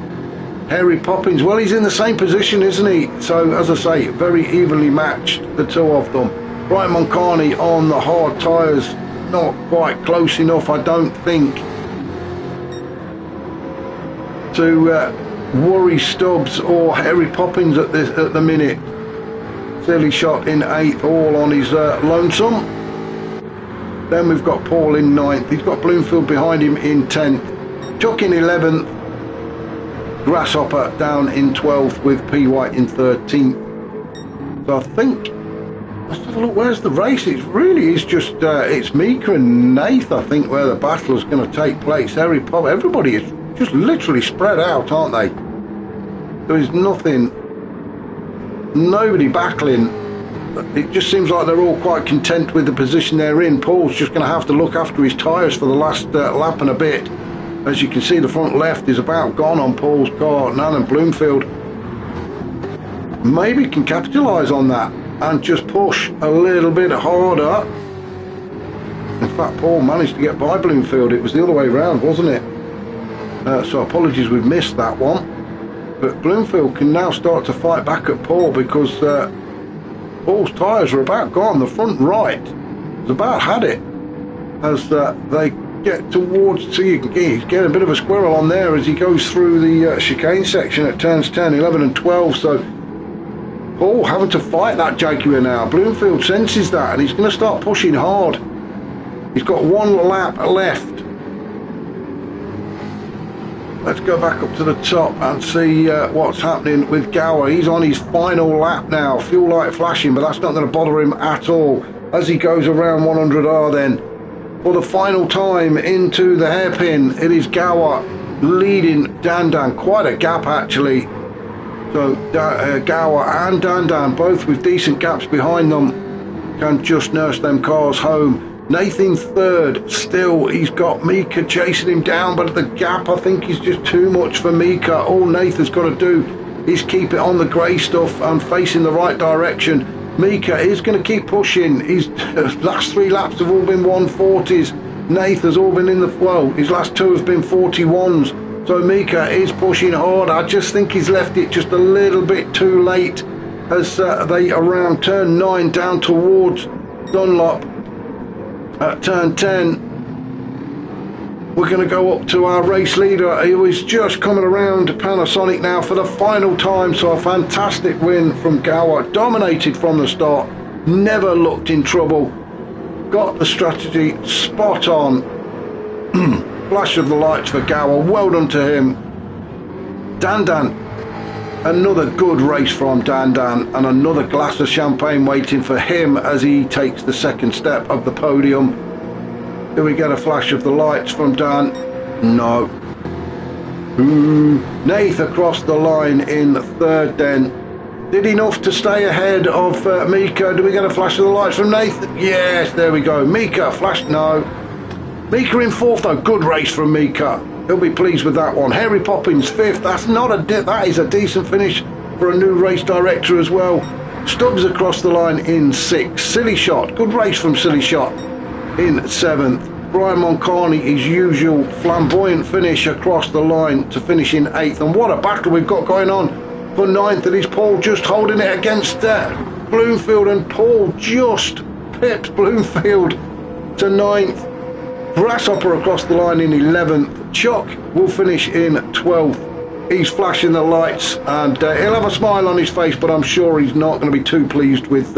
Harry Poppins, well, he's in the same position, isn't he? So, as I say, very evenly matched, the two of them. Brian Moncani on the hard tyres, not quite close enough, I don't think, to worry Stubbs or Harry Poppins at the minute. Silly shot in 8th, all on his lonesome. Then we've got Paul in 9th. He's got Bloomfield behind him in 10th. Chuck in 11th. Grasshopper down in 12th with P. White in 13th. So I think, let's have a look, where's the race? It really is just, it's Mika and Nath, I think, where the battle is going to take place. Harry Poppins, everybody is just literally spread out, aren't they? There is nothing, nobody battling. It just seems like they're all quite content with the position they're in. Paul's just going to have to look after his tyres for the last lap and a bit. As you can see, the front left is about gone on Paul's car. Now then, Bloomfield maybe can capitalise on that and just push a little bit harder. In fact, Paul managed to get by Bloomfield. It was the other way around, wasn't it? So apologies, we've missed that one. But Bloomfield can now start to fight back at Paul because Paul's tyres are about gone. The front right has about had it as they get towards, so you can he's getting a bit of a squirrel on there as he goes through the chicane section at turns 10, 11 and 12. So Paul having to fight that Jaguar now. Bloomfield senses that and he's going to start pushing hard. He's got one lap left. Let's go back up to the top and see what's happening with Gower. He's on his final lap now. Fuel light flashing, but that's not going to bother him at all as he goes around 100R then. For the final time into the hairpin, it is Gower leading Dandan. Quite a gap actually. So Gower and Dandan, both with decent gaps behind them, can just nurse them cars home. Nathan 3rd, still he's got Mika chasing him down, but the gap I think is just too much for Mika. All Nathan's got to do is keep it on the grey stuff and facing the right direction. Mika is going to keep pushing. His last 3 laps have all been 140s. Nath has all been in the, well, his last 2 have been 41s. So Mika is pushing hard. I just think he's left it just a little bit too late as they around turn 9 down towards Dunlop. At turn 10, we're going to go up to our race leader, who is just coming around Panasonic now for the final time. So a fantastic win from Gower, dominated from the start, never looked in trouble, got the strategy spot on. Flash of the lights for Gower, well done to him. Dandan, another good race from Dandan and another glass of champagne waiting for him as he takes the second step of the podium. Do we get a flash of the lights from Dan? No. Ooh. Nath across the line in 3rd then. Did enough to stay ahead of Mika. Do we get a flash of the lights from Nath? Yes, there we go. Mika, flash, no. Mika in 4th though, good race from Mika. He'll be pleased with that one. Harry Poppins 5th. That's not a that is a decent finish for a new race director as well. Stubbs across the line in 6th. Silly Shot, good race from Silly Shot in 7th. Brian Moncani, his usual flamboyant finish across the line to finish in 8th. And what a battle we've got going on for 9th. It is Paul just holding it against Bloomfield, and Paul just pipped Bloomfield to 9th. Grasshopper across the line in 11th. Chuck will finish in 12th. He's flashing the lights, and he'll have a smile on his face, but I'm sure he's not going to be too pleased with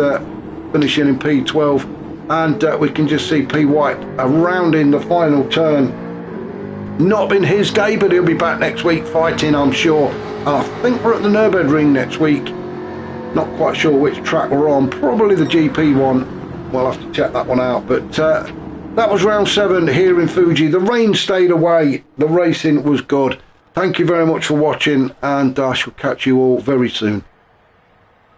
finishing in P12. And we can just see P White around in the final turn. Not been his day, but he'll be back next week fighting, I'm sure. I think we're at the Nürburgring next week. Not quite sure which track we're on. Probably the GP one. We'll have to check that one out. But that was round 7 here in Fuji. The rain stayed away. The racing was good. Thank you very much for watching, and I shall catch you all very soon.